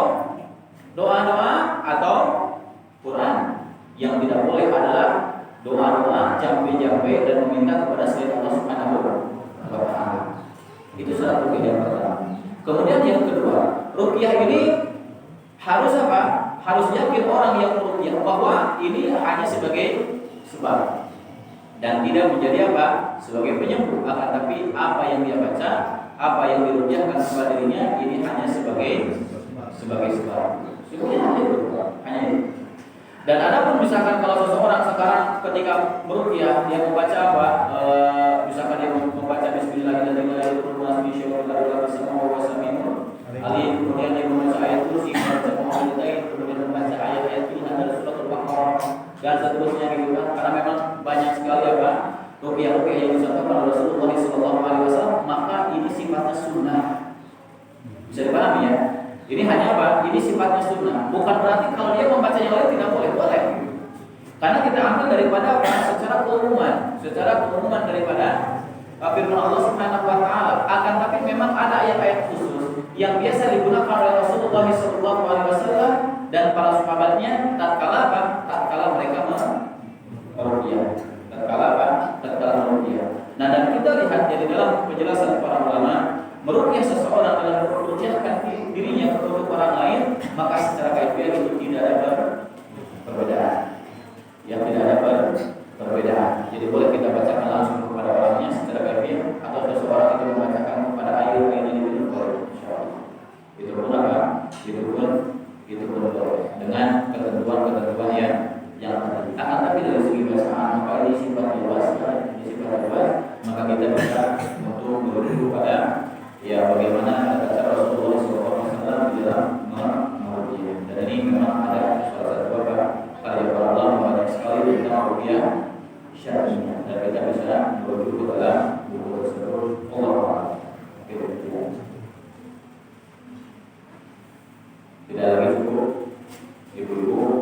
[SPEAKER 1] doa-doa atau Quran. Yang tidak boleh adalah doa-doa jampe-jampe dan meminta kepada selain Allah Subhanahu wa taala. Itu syarat ruqyah yang pertama. Kemudian yang kedua, ruqyah ini harus apa? Harus yakin orang yang meruqyah bahwa ini hanya sebagai sebab dan tidak menjadi apa? Sebagai penyembuh. Akan tapi apa yang dia baca, apa yang diruqyahkan kepada dirinya ini hanya sebagai sebab. Sebenarnya hanya itu. Dan adapun misalkan kalau seseorang sekarang ketika meruqyah dia membaca apa? Misalkan dia membaca Bismillahirrahmanirrahim, kemudian dia membaca ayat kursi, kemudian membaca ayat-ayat Tuhan dari surat Al-Baqarah dan seterusnya gitu kan. Karena memang banyak sekali apa? Ruqyah yang disampaikan oleh Rasulullah SAW, maka ini sifatnya sunnah. Bisa dipahami ya? Ini hanya apa? Ini sifatnya sunnah. Bukan berarti kalau dia membaca yang lain tidak boleh. Karena kita ambil daripada apa? Secara keumuman daripada firman Allah Subhanahu wa taala. Akan tapi memang ada ayat-ayat khusus yang biasa digunakan oleh Rasulullah SAW dan para sahabatnya tatkala mereka meruqyah. Tatkala meruqyah. Nah, dan kita lihat di dalam penjelasan para ulama, meruqyah seseorang dalam meruqyahkan dirinya untuk orang lain, maka secara kaifiah itu tidak ada perbedaan. Yang tidak ada perbedaan. Jadi boleh kita bacakan langsung kepada orangnya secara kaifiah, atau seseorang itu membacakan kepada air yang diminum boleh. Insyaallah. Itu pun apa? Itu pun boleh dengan ketentuan yang ada. Akan tapi dari segi bacaan maka ini sifat luas, maka kita bisa untuk merujuk pada ya bagaimana kata Rasulullah SAW di dalam meruqyah. Dan ini memang ada salah satu karya para ulama banyak sekali tentang ruqyah syar'iyyah dan kita bisa merujuk ke dalam buku tersebut. Allah tidak lagi cukup ibu-ibu